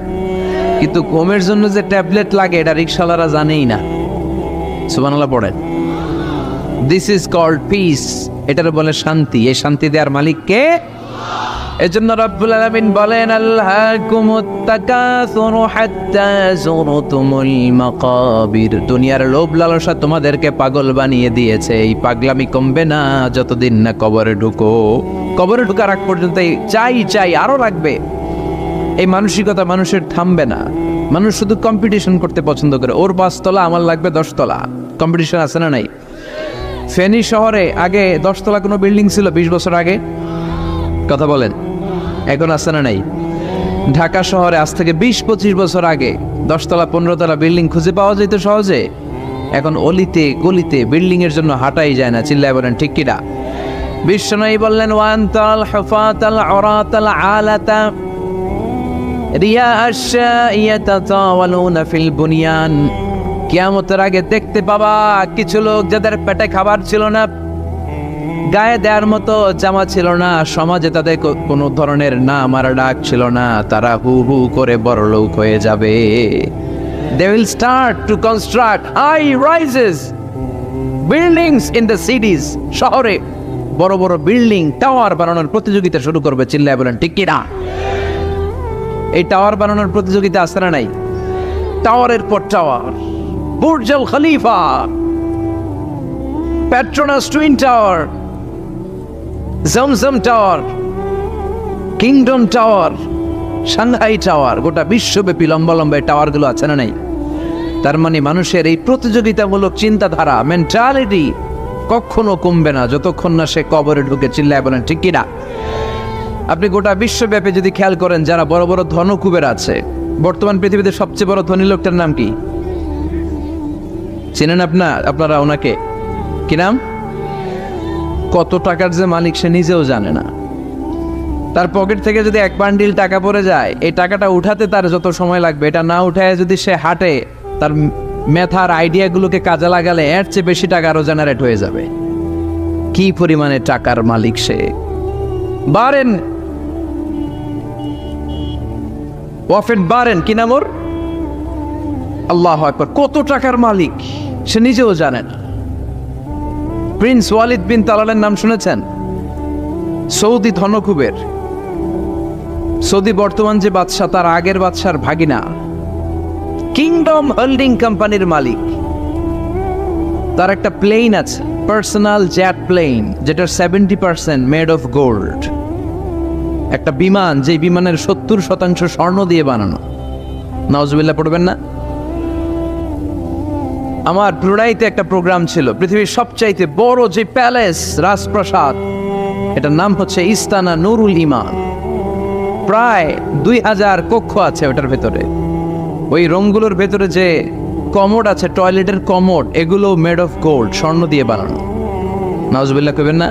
A: কিন্তু ঘুমের জন্য যে ট্যাবলেট লাগে এটা রিক্সাওয়ালারা জানেই না। সুবহানাল্লাহ পড়েন। দিস ইজ কল্ড পিস, এটার বলে শান্তি। এই শান্তি দেওয়ার মালিক কে? এজন্য রব্বুল আলামিন বলেন, আল্লাহকুমুত তাকাসুরু হাত্তা যুরতুমুল মাকাবির। দুনিয়ার লোভ লালসা তোমাদেরকে পাগল বানিয়ে দিয়েছে। এই পাগলামি কমবে না যতদিন না কবরে ঢুকো। কবরে ঢোকার আগ পর্যন্ত চাই আরো লাগবে, এই মানসিকতা মানুষের থামবে না। মানুষ শুধু কম্পিটিশন করতে পছন্দ করে, ওর 5 তলা আমার লাগবে 10 তলা। কম্পিটিশন আছে না নাই? ফেনী শহরে আগে 10 তলা কোনো বিল্ডিং ছিল 20 বছর আগে? কথা বলেন, এখন আছে না নাই? ঢাকা শহরে আজ থেকে 20-25 বছর আগে 10 তলা 15 তলা বিল্ডিং খুঁজে পাওয়া যেত সহজে। এখন অলিতে গলিতে বিল্ডিং এর জন্য হাঁটাই যায় না। চিল্লায় বলেন ঠিক কিনা? বিশ্বনবী বললেন, ওয়ান্তাল হুফাতাল উরাতাল আলাতা রিয়া আশ-শাইয়াতাতাওয়ালুনা ফিল বুনিয়ান। কিয়ামতের আগে দেখতে পাবা কিছু লোক যাদের পেটে খাবার ছিল না, গায়ে দেওয়ার মতো জামা ছিল না, সমাজে তাদের কোনো ধরনের নাম আর ডাক ছিল না, তারা হু হু করে বড়লোক হয়ে যাবে। They will start to construct high rises buildings in the cities. শহরে বড় বড় বিল্ডিং, টাওয়ার বানানোর প্রতিযোগিতা শুরু করবে। চিল্লায় বলেন ঠিক কিনা? এই টাওয়ার বানানোর প্রতিযোগিতা আছে না নাই? টাওয়ারের পর tower, Burj Al Khalifa, Petronas twin tower, Zamzam tower, kingdom tower, Shanghai tower, গোটা বিশ্বব্যাপী লম্বা লম্বা টাওয়ার গুলো আছে না নাই? তার মানে মানুষের এই প্রতিযোগিতামূলক চিন্তাধারা, মেন্টালিটি কখনো কমবে না যতক্ষণ না সে কবরে ঢুকে। চিল্লায় বলেন ঠিক কিনা? আপনি গোটা বিশ্বব্যাপী যদি খেয়াল করেন, যারা বড় বড় ধনকুবের আছে, বর্তমান পৃথিবীতে সবচেয়ে বড় ধনী লোকটার নাম কি? চেনেন আপনারা ওনাকে? কি নাম? কত টাকার যে মালিক সে নিজেও জানে না। তার পকেট থেকে যদি এক বান্ডিল টাকা পড়ে যায়, এই টাকাটা উঠাতে তার যত সময় লাগবে, এটা না উঠায় যদি সে হাঁটে, তার মেথার আইডিয়াগুলোকে কাজে লাগালে এর চেয়ে বেশি টাকা আরো জেনারেট হয়ে যাবে। কি পরিমাণে টাকার মালিক সে! বারেন ওয়াফেট বারেন, কি নাম ওর? আল্লাহু আকবার! কত টাকার মালিক সে নিজেও জানে না। প্রিন্স ওয়ালিদ বিন তালালের নাম শুনেছেন? সৌদি ধনকুবের, সৌদি বর্তমান যে বাদশা তার আগের বাদশার ভাগিনা, কিংডম হোল্ডিং কোম্পানির মালিক। তার একটা প্লেন আছে, পার্সোনাল জেট প্লেন, যেটার 70% মেড অফ গোল্ড। একটা বিমান, যে বিমানের 70% স্বর্ণ দিয়ে বানানো। নাউজুবিল্লাহ পড়বেন না? আমার ব্রুনাইতে একটা প্রোগ্রাম ছিল, পৃথিবীর সবচাইতে বড় যে প্যালেস, রাজপ্রাসাদ, এটার নাম হচ্ছে ইস্তানা নুরুল ইমান। প্রায় 2000 কক্ষ আছে ওটার ভেতরে। ওই রুমগুলোর ভেতরে যে কমোড আছে, টয়লেটের কমোড, এগুলো মেড অফ গোল্ড, স্বর্ণ দিয়ে বানানো। নাউজুবিল্লাহ কইবেন না?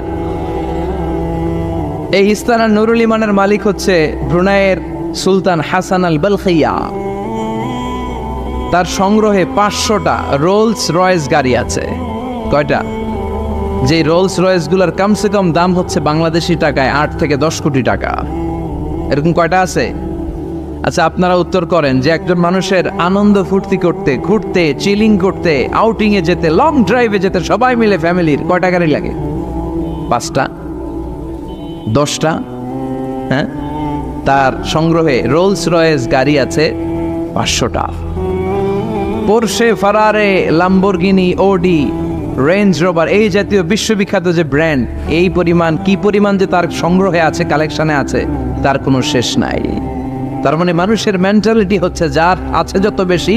A: এই ইস্তানা নুরুল ইমানের মালিক হচ্ছে ব্রুনাইয়ের সুলতান হাসান আল বলখিয়া। তার সংগ্রহে 500টা রোলস রয়েস গাড়ি আছে। কয়টা? যে রোলস রয়েস গুলার কমসে কম দাম হচ্ছে বাংলাদেশি টাকায় 8 থেকে 10 কোটি টাকা। এরকম কয়টা আছে? আচ্ছা, আপনারা উত্তর করেন যে একজন মানুষের আনন্দ ফুর্তি করতে, ঘুরতে, চিলিং করতে, আউটিং এ যেতে, লং ড্রাইভে যেতে সবাই মিলে ফ্যামিলির কয়টা গাড়ি লাগে? 5টা? 10টা? হ্যাঁ, তার সংগ্রহে রোলস রয়েস গাড়ি আছে 500টা। পোরশে, ফারারে, লাম্বরগিনি, ওডি, রেঞ্জ রোভার, এই জাতীয় বিশ্ববিখ্যাত যে ব্র্যান্ড, এই পরিমাণ, কি পরিমাণ যে তার সংগ্রহে আছে, কালেকশনে আছে, তার কোনো শেষ নাই। তার মানে মানুষের মেন্টালিটি হচ্ছে যার আছে যত বেশি,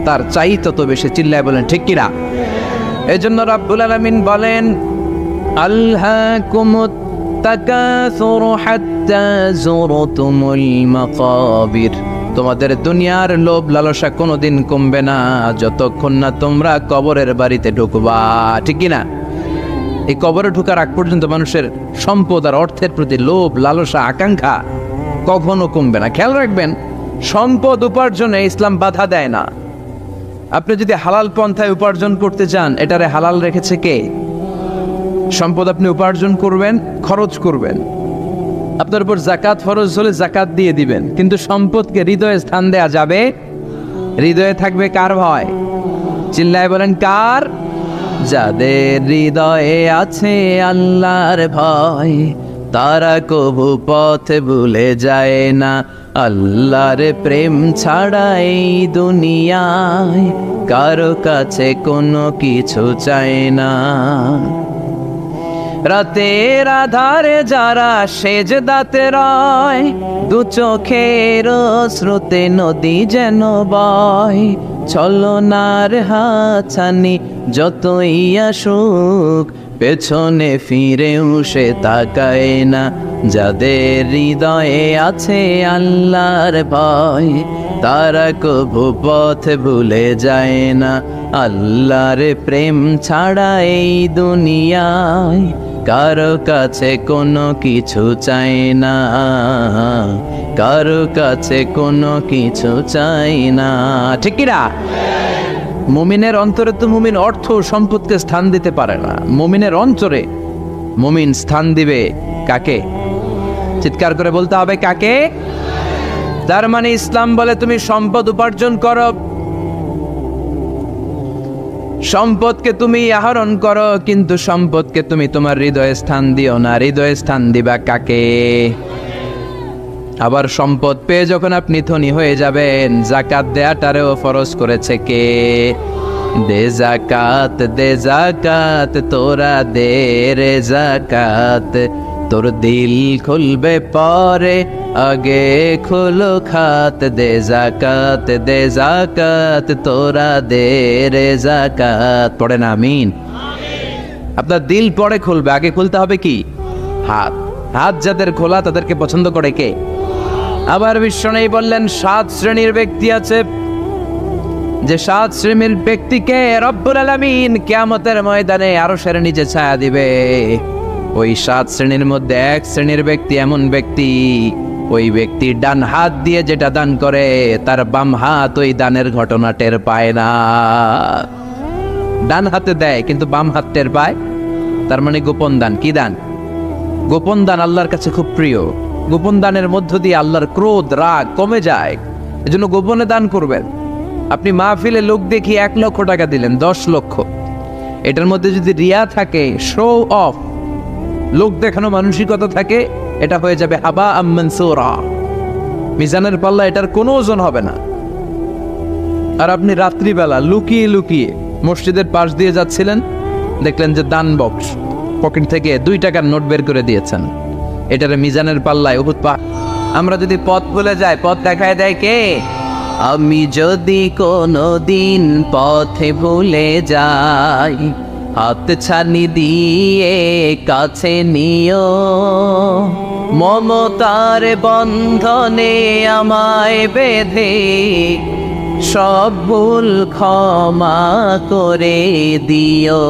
A: তার চাই তত বেশি। চিল্লায় বলেন ঠিক কিনা? এই জন্য রাব্বুল আলামিন বলেন, আলহাকুমুত তাকাসুরু হাত্তা যুরতুমুল মাকাবির। তোমাদের দুনিয়ার লোভ লালসা কোনোদিন কমবে না যতক্ষণ না তোমরা কবরের বাড়িতে ঢুকবা। ঠিক কিনা? এই কবরে ঢোকার আগ পর্যন্ত মানুষের সম্পদ আর অর্থের প্রতি লোভ লালসা আকাঙ্ক্ষা কখনো কমবে না। খেয়াল রাখবেন, সম্পদ উপার্জনে ইসলাম বাধা দেয় না। আপনি যদি হালাল পন্থায় উপার্জন করতে চান, এটারে হালাল রেখেছে কে? সম্পদ আপনি উপার্জন করবেন, খরচ করবেন, আপনার উপর জাকাত ফরজ হলে জাকাত দিয়ে দিবেন, কিন্তু সম্পদকে হৃদয়ে স্থান দেয়া যাবে? হৃদয়ে থাকবে কার ভয়? চিল্লায় বলেন কার? যাদের হৃদয়ে আছে আল্লাহর ভয়, তারা কবু পথ ভুলে যায় না। আল্লাহর প্রেম ছাড়া এই দুনিয়ায় কারো কাছে কোনো কিছু চায় না। রাতের আধারে যারা সেজদাতে রয়, দু চোখের স্রোতে নদী যেন বয়। ছলনার হাতছানি যতই আসুক, পেছনে ফিরেও সে তাকায় না। যাদের হৃদয়ে আছে আল্লাহর ভয়, তারা কবু পথ ভুলে যায় না। আল্লাহর প্রেম ছাড়া এই দুনিয়ায় কারো কাছে কোনো কিছু চাই না, কারো কাছে কোনো কিছু চাই না। ঠিক কিনা? মুমিনের অন্তরে তো মুমিন অর্থ সম্পদকে স্থান দিতে পারে না। মুমিনের অন্তরে মুমিন স্থান দিবে কাকে? চিৎকার করে বলতে হবে কাকে? তার মানে ইসলাম বলে তুমি সম্পদ উপার্জন করো, সম্পদকে তুমি আহরণ করো, কিন্তু সম্পদকে তুমি তোমার হৃদয়ে স্থান দিও না। হৃদয়ে স্থান দিবা কাকে? আবার সম্পদ পেয়ে যখন আপনি ধনী হয়ে যাবেন, জাকাত দেয়াটারেও ফরজ করেছে কে? দে জাকাত, দে জাকাত, তোরা দে রে জাকাত। তোর দিল খুলবে পরে, আগে খুলো খাত। দে জাকাত, দে জাকাত, তোরা দে রে জাকাত। পড়েন আমিন। আপনার দিল পরে খুলবে, আগে খুলতে হবে কি? হাত। হাত যাদের খোলা তাদেরকে পছন্দ করে কে? আবার বিশ্বনবী বললেন 7 শ্রেণীর ব্যক্তি আছে, যে 7 শ্রেণীর ব্যক্তিকে রব্বুল আলামিন কিয়ামতের ময়দানে আরশের নিচে ছায়া দিবে। ওই 7 শ্রেণীর মধ্যে এক শ্রেণীর ব্যক্তি এমন ব্যক্তি, ওই ব্যক্তি ডান হাত দিয়ে যেটা দান করে তার বাম হাত ওই দানের ঘটনা টের পায় না। ডান হাতে দেয় কিন্তু বাম হাত টের পায়, তার মানে গোপন দান। কি দান? গোপন দান আল্লাহর কাছে খুব প্রিয়। গোপন দানের মধ্য দিয়ে আল্লাহর ক্রোধ রাগ কমে যায়। এজন্য গোপনে দান করবেন। আপনি মাহফিলে লোক দেখিয়ে 1 লক্ষ টাকা দিলেন, 10 লক্ষ, এটার মধ্যে যদি রিয়া থাকে, শো অফ, লোক দেখানো মানসিকতা থাকে, এটা হয়ে যাবে হাবা মানসুরা, মিজানের পাল্লা এটার কোনো ওজন হবে না। আর আপনি রাত্রিবেলা লুকিয়ে লুকিয়ে মসজিদের পাশ দিয়ে যাচ্ছিলেন, দেখলেন যে দান বক্স, পকেট থেকে 2 টাকার নোট বের করে দিয়েছেন, এটার মিজানের পাল্লায় উহুদ পাহাড়। আমরা যদি পথ ভুলে যাই, পথ দেখায় দেয় কে? আমি যদি কোনদিন পথে ভুলে যাই, হাত ছানি দিয়ে কাছে নিও, মমতার বন্ধনে আমায় বেঁধে সব ভুল ক্ষমা করে দিও।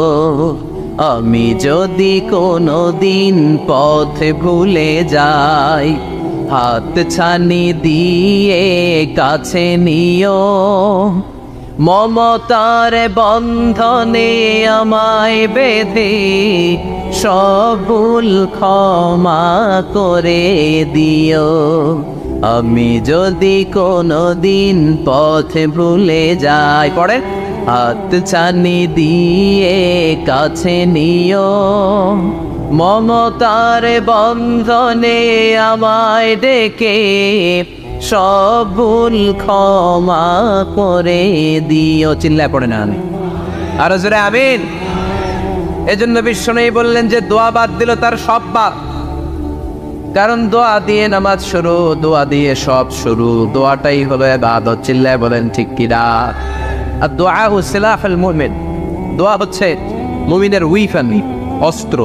A: আমি যদি কোনদিন পথে ভুলে যাই, হাত ছানি দিয়ে কাছে নিও, মমতার বন্ধনে আমায় বেঁধে সব ভুল ক্ষমা করে দিও। আমি যদি কোনদিন পথে ভুলে যাই, পড়ে, হাত ছানি দিয়ে কাছে নিও, মমতার বন্ধনে আমায় ডেকে সব ভুল ক্ষমা করে দিও। চিল্লায় পড়ে না আমি আরো জোরে আমিন। এজন্য বিশ্বনবী বললেন যে দোয়া বাদ দিল তার সব বাদ। কারণ দোয়া দিয়ে নামাজ শুরু, দোয়া দিয়ে সব শুরু, দোয়াটাই হলো ইবাদত। চিল্লায় বলেন ঠিক কিনা? আর দোয়া সিলাহুল মুমিন, দোয়া হচ্ছে মুমিনের উইফান, অস্ত্র,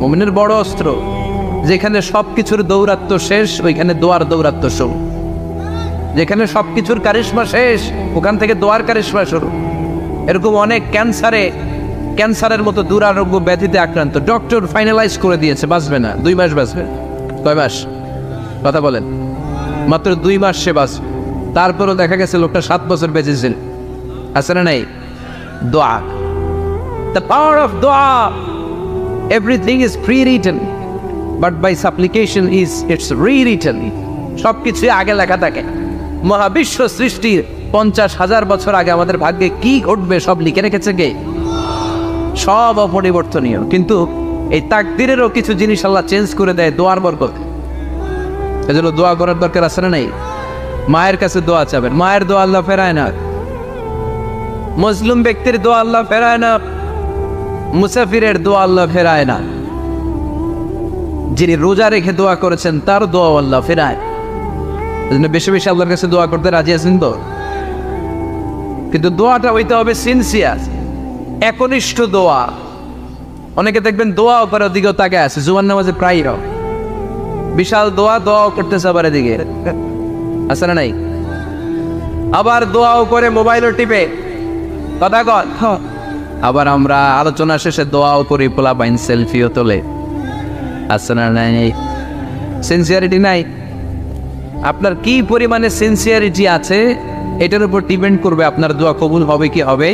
A: মুমিনের বড় অস্ত্র। যেখানে সবকিছুর দৌরাত্ম শেষ, ওইখানে দোয়ার দৌরাত্ম শুরু। যেখানে সবকিছুর কারিশমা শেষ, ওখান থেকে দোয়ার কারিশমা শুরু। এরকম অনেক ক্যান্সারের মতো দুরারোগ্য ব্যাধিতে আক্রান্ত, ডক্টর ফাইনালাইজ করে দিয়েছে বাঁচবে না, 2 মাস বাঁচবে। কয় মাস? কথা বলেন। মাত্র 2 মাস সে বাঁচবে। তারপরও দেখা গেছে লোকটা 7 বছর বেঁচেছিল। আছে না নাই? দোয়া, দ্য পাওয়ার অফ দোয়া। Everything is prewritten, but by supplication it's rewritten. সবকিছু আগে লেখা থাকে। মহাবিশ্ব সৃষ্টির 50,000 বছর আগে আমাদের ভাগ্যে কি ঘটবে সব লিখে রেখেছে কে? সব অপরিবর্তনীয়। কিন্তু এই তাকদিরেরও কিছু জিনিস আল্লাহ চেঞ্জ করে দেয় দোয়ার বরকতে। এজন্য দোয়া করার দরকার আছে না নাই? মায়ের কাছে দোয়া চাবেন, মায়ের দোয়া আল্লাহ ফেরায় না। মুসলিম ব্যক্তির দোয়া আল্লাহ ফেরায় না, মুসাফিরের দোয়া আল্লাহ ফেরায় না। যিনি রোজা রেখে দোয়া করেছেন তার দোয়া আল্লাহ ফেরায়। এজন্য বেশি বেশি আল্লাহর কাছে দোয়া করতে রাজি আছেন তো? কিন্তু দোয়াটা হইতে হবে সিনসিয়ার, একনিষ্ঠ দোয়া। অনেকে দেখবেন দোয়া করে ওদিকেও তাকে আছে, জুমার নামাজে প্রায় বিশাল দোয়াও করতেছে, আবার এদিকে আছে না নাই? আবার দোয়াও করে মোবাইলও টিপে, কথা কন। আবার আমরা আলোচনা শেষে দোয়াও করি, পোলা বাইন সেলফিও তোলে, আছে না নাই? সিনসিয়ারিটি নাই। আপনার কি পরিমাণে সিনসিয়ারিটি আছে এটার উপর ডিপেন্ড করবে আপনার দোয়া কবুল হবে কি হবে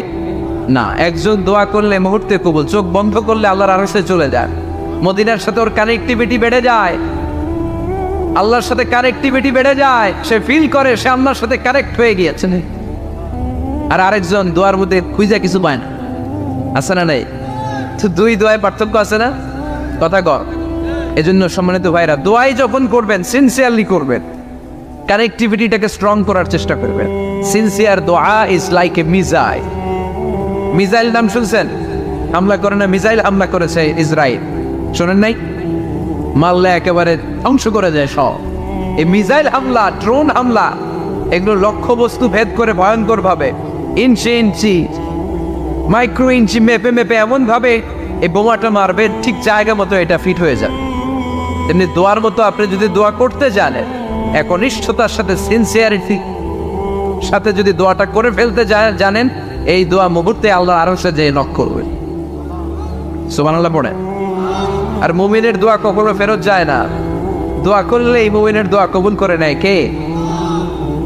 A: না। একজন দোয়া করলে মুহূর্তে কবুল, চোখ বন্ধ করলে আল্লাহর আরশে চলে যায়, মদিনার সাথে ওর কানেক্টিভিটি বেড়ে যায়, আল্লাহর সাথে কানেক্টিভিটি বেড়ে যায়, সে ফিল করে সে আল্লাহর সাথে কানেক্ট হয়ে গিয়েছে। আর আরেকজন দোয়ার মধ্যে খুঁজে কিছু পায় না, আছে না নাই? তো 2 দোয়ায় পার্থক্য আছে না? কথা কর। এজন্য সম্মানিত ভাইরা, দোয়াই যখন করবেন সিনসিয়ারলি করবেন, কানেক্টিভিটিটাকে স্ট্রং করার চেষ্টা করবেন। সিনসিয়ার দোয়া is like a missile. Missile নাম শুনছেন? হামলা করে না, মিসাইল হামলা করেছে ইসরায়েল, শোনেন নাই? মারলে একেবারে ধ্বংস করে যায় সব। এই মিসাইল হামলা, ড্রোন হামলা, এগুলো লক্ষ্য বস্তু ভেদ করে ভয়ঙ্কর ভাবে, ইঞ্চি ইঞ্চি, মাইক্রো ইঞ্চি মেপে মেপে এমন ভাবে এই বোমাটা মারবে, ঠিক জায়গা মতো এটা ফিট হয়ে যাবে। তেমনি দোয়ার মতো আপনি যদি দোয়া করতে জানেন, একনিষ্ঠতার সাথে সিনসিয়ারিটি সাথে যদি দোয়াটা করে ফেলতে জানেন, এই দোয়া মুহূর্তে আল্লাহর আরশে যেয়ে নক করবে। সুবহানাল্লাহ পড়ে। আর মুমিনের দোয়া কখনো ফেরত যায় না। দোয়া করলে এই মুমিনের দোয়া কবুল করে নেয় কে?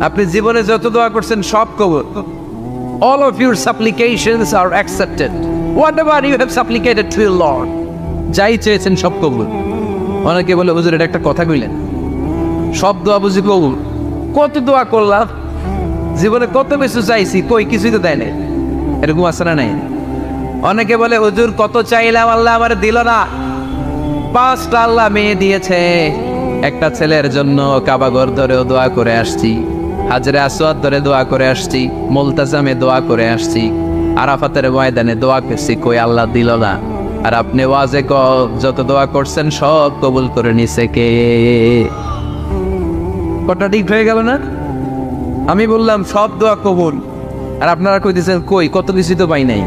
A: আপনি জীবনে যত দোয়া করছেন সব কবুল। All of your supplications are accepted. Whatever you have supplicated to your Lord, যাই চেয়েছেন সব কবুল। অনেকে বলে হুজুর এটা একটা কথা কইলেন, সব দোয়া বুঝি কবুল? কত দোয়া করলাম, জীবনে কত কিছু চাইছি, কই কিছুই তো দেয় নাই। এরকম আছে না নাই? অনেকে বলে হুজুর কত চাইলাম আল্লাহ আমার দিল না। 5টা আল্লাহ মেয়ে দিয়েছে, একটা ছেলের জন্য কাবাঘর ধরেও দোয়া করে আসছি, হাজরে আসওয়াদ ধরে দোয়া করে আসছি, মুলতাজামে দোয়া করে আসছি, আরাফাতের ময়দানে দোয়া করছি, কই আল্লাহ দিল না। আর আপনি ওয়াজে যত দোয়া করছেন সব কবুল করে নিছে কে? কটা ঠিক হয়ে গেল না? আমি বললাম সব দোয়া কবুল, আর আপনারা কই দিচ্ছেন কই কত কিছু তো পাই নাই।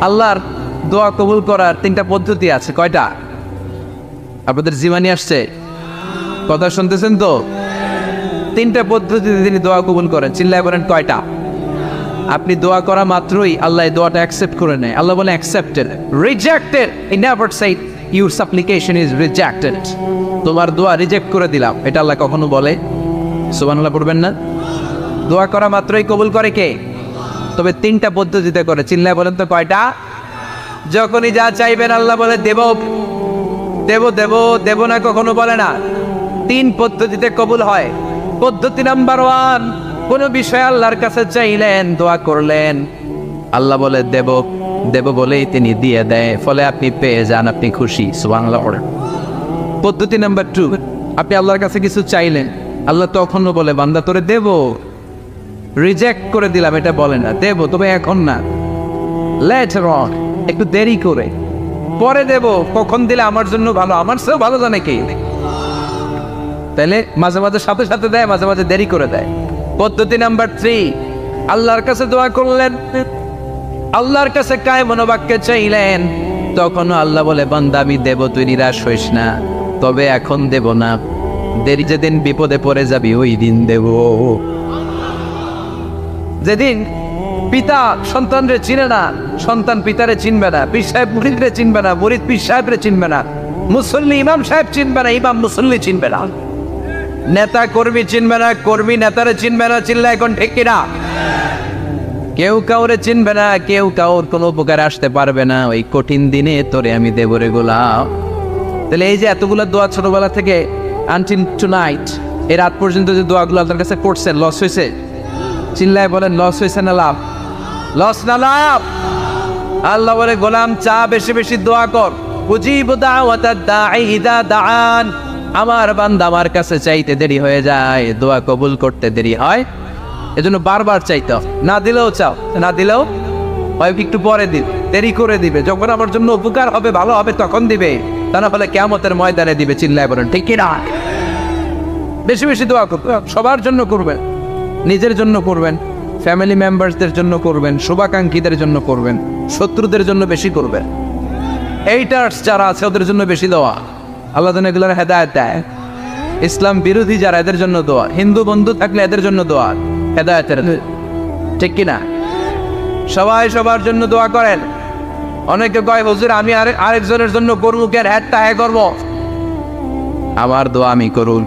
A: আল্লাহর দোয়া কবুল করার 3টা পদ্ধতি আছে। কয়টা? আপনাদের জীবনে আসছে? কথা শুনতেছেন তো? 3টা পদ্ধতিতে তিনি দোয়া কবুল করেন। চিল্লায় বলেন কয়টা? আপনি দোয়া করা মাত্রই আল্লাহ দোয়াটা অ্যাকসেপ্ট করে নেয়। আল্লাহ বলে accepted, rejected he never shed your সাপ্লিকেশন is rejected. তোমার দোয়া রিজেক্ট করে দিলাম, এটা আল্লাহ কখনো বলে? সুবহানাল্লাহ পড়বেন না? দোয়া করা মাত্রই কবুল করে কে? তবে 3টা পদ্ধতিতে করে। চিল্লায় বলেন তো কয়টা? যখনই যা চাইবেন আল্লাহ বলে দেব দেব দেব দেব না, কখনো বলে না। 3 পদ্ধতিতে কবুল হয়। পদ্ধতি নাম্বার 1, কোন বিষয় আল্লাহর কাছে চাইলেন, দোয়া করলেন, আল্লাহ বলে দেব দেব বলেই তিনি দিয়ে দেয়, ফলে আপনি পেয়ে যান, আপনি খুশি। সুবহানাল্লাহ পড়েন। পদ্ধতি নাম্বার 2, আপনি আল্লাহর কাছে কিছু চাইলেন, আল্লাহ তখনও বলে বান্দা তোরে দেব, রিজেক্ট করে দিলাম এটা বলে না, দেব তবে এখন না, লেটার অন, একটু দেরি করে, পরে দেব, কখন দিলে আমার জন্য ভালো, আমার চেয়েও ভালো জানে কে। তাহলে মাঝে মাঝে সাথে সাথে দেয়, মাঝে মাঝে দেরি করে দেয়। পদ্ধতি নাম্বার 3, আল্লাহর কাছে দোয়া করলেন, আল্লাহর কাছে কায় মনোবাক্যে চাইলেন, তখন আল্লাহ বলে বান্দা আমি দেব, তুই নিরাশ হইস না, তবে এখন দেব না, দেরি যেদিন বিপদে পড়ে যাবি ওই দিন দেব। যেদিন পিতা সন্তানরে চিনে না, সন্তান পিতারে চিনবে না, পীর সাহেব মুরিদরে চিনবে না, মুরিদ পীর সাহেবরে চিনবে না, মুসল্লি ইমাম সাহেব চিনবে না, ইমাম মুসল্লি চিনবে না, নেতা কর্মী চিনবে না, কর্মী নেতারে চিনবে না। চিল্লা এখন ঠিক কিনা? কেউ কাউরে চিনবে না, কেউ কাউর কোনো উপকারে আসতে পারবে না। ওই কঠিন দিনে তোরে আমি দেব রে গোলাম। তাহলে এই যে এতগুলো দোয়া ছোটবেলা থেকে আনটিল টুনাইট, এই রাত পর্যন্ত যে দোয়াগুলো আল্লাহর কাছে করছেন, লস হয়েছে? চিল্লায় বলেন লস হয়েছে না লাভ? লস না লাভ? আল্লাহ বলে গোলাম চা বেশি বেশি দোয়া কর, উজিবু দাওয়াতাদ দাঈ ইযা দাআন। আমার বান্দা আমার কাছে চাইতে দেরি হয়ে যায়, দোয়া কবুল করতে দেরি হয়, এজন্য বারবার চাইতে হবে। না দিলেও চাও, না দিলেও হয় একটু পরে দিন, দেরি করে দিবে, যখন আমার জন্য উপকার হবে, ভালো হবে, তখন দিবে, তা না হলে কিয়ামতের ময়দানে দিবে। চিল্লায় বলেন ঠিক কিনা? বেশি বেশি দোয়া করবেন, সবার জন্য করবেন, নিজের জন্য করবেন, ফ্যামিলি মেম্বারসদের জন্য করবেন, শুভাকাঙ্ক্ষীদের জন্য করবেন, শত্রুদের জন্য বেশি করবেন, এইটার্স যারা আছে ওদের জন্য বেশি দোয়া। আল্লাহ যেন এগুলোর হেদায়েত দেয়। ইসলাম বিরোধী যারা, এদের জন্য দোয়া। হিন্দু বন্ধু থাকলে এদের জন্য দোয়া, হেদায়েতের, ঠিক কিনা? সবাই সবার জন্য দোয়া করেন। অনেকে কয় হুজুর আমি আরেকজনের জন্য করবো, কেন হ্যাটটা হ্যাঁ করবো, আমার দোয়া আমি করুন,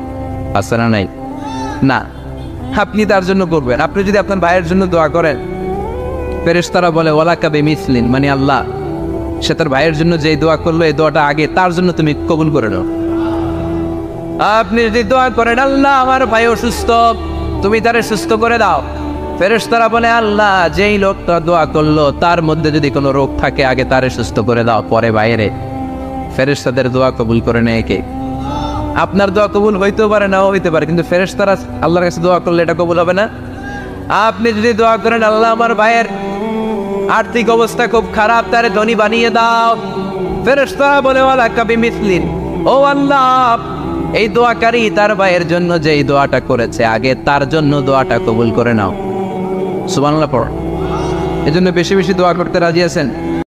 A: আছে না নাই? না, আপনি তার জন্য করবেন। আপনি যদি আপনার ভাইয়ের জন্য দোয়া করেন, ফেরেশতারা বলে ওয়ালাকা বিমিসলিন, মানে আল্লাহ সে তার ভাইয়ের জন্য যেই দোয়া করলো, এই দোয়াটা আগে তার জন্য তুমি কবুল করে নাও। আপনি যদি দোয়া করেন আল্লাহ আমার ভাই অসুস্থ, তুমি তারে সুস্থ করে দাও, ফেরেশতারা বলে আল্লাহ যেই লোকটা দোয়া করলো তার মধ্যে যদি কোনো রোগ থাকে আগে তারে সুস্থ করে দাও, পরে বাইরে। ফেরেশতাদের দোয়া কবুল করে নেয় কে? আপনার দোয়া কবুল হইতেও পারে, নাও হইতে পারে, কিন্তু ফেরেশতারা আল্লাহর কাছে দোয়া করলে এটা কবুল হবে না। আপনি যদি দোয়া করেন আল্লাহ আমার ভাইয়ের আর্থিক অবস্থা খুব খারাপ, তারে ধনী বানিয়ে দাও, ফেরেশতারা বলে ওয়ালাকা বিমিসলিন, ও আল্লাহ এই দোয়াকারী তার ভাইয়ের জন্য যেই দোয়াটা করেছে আগে তার জন্য দোয়াটা কবুল করে নাও। সুবহানাল্লাহ পড়। এজন্য বেশি বেশি দোয়া করতে রাজি আছেন?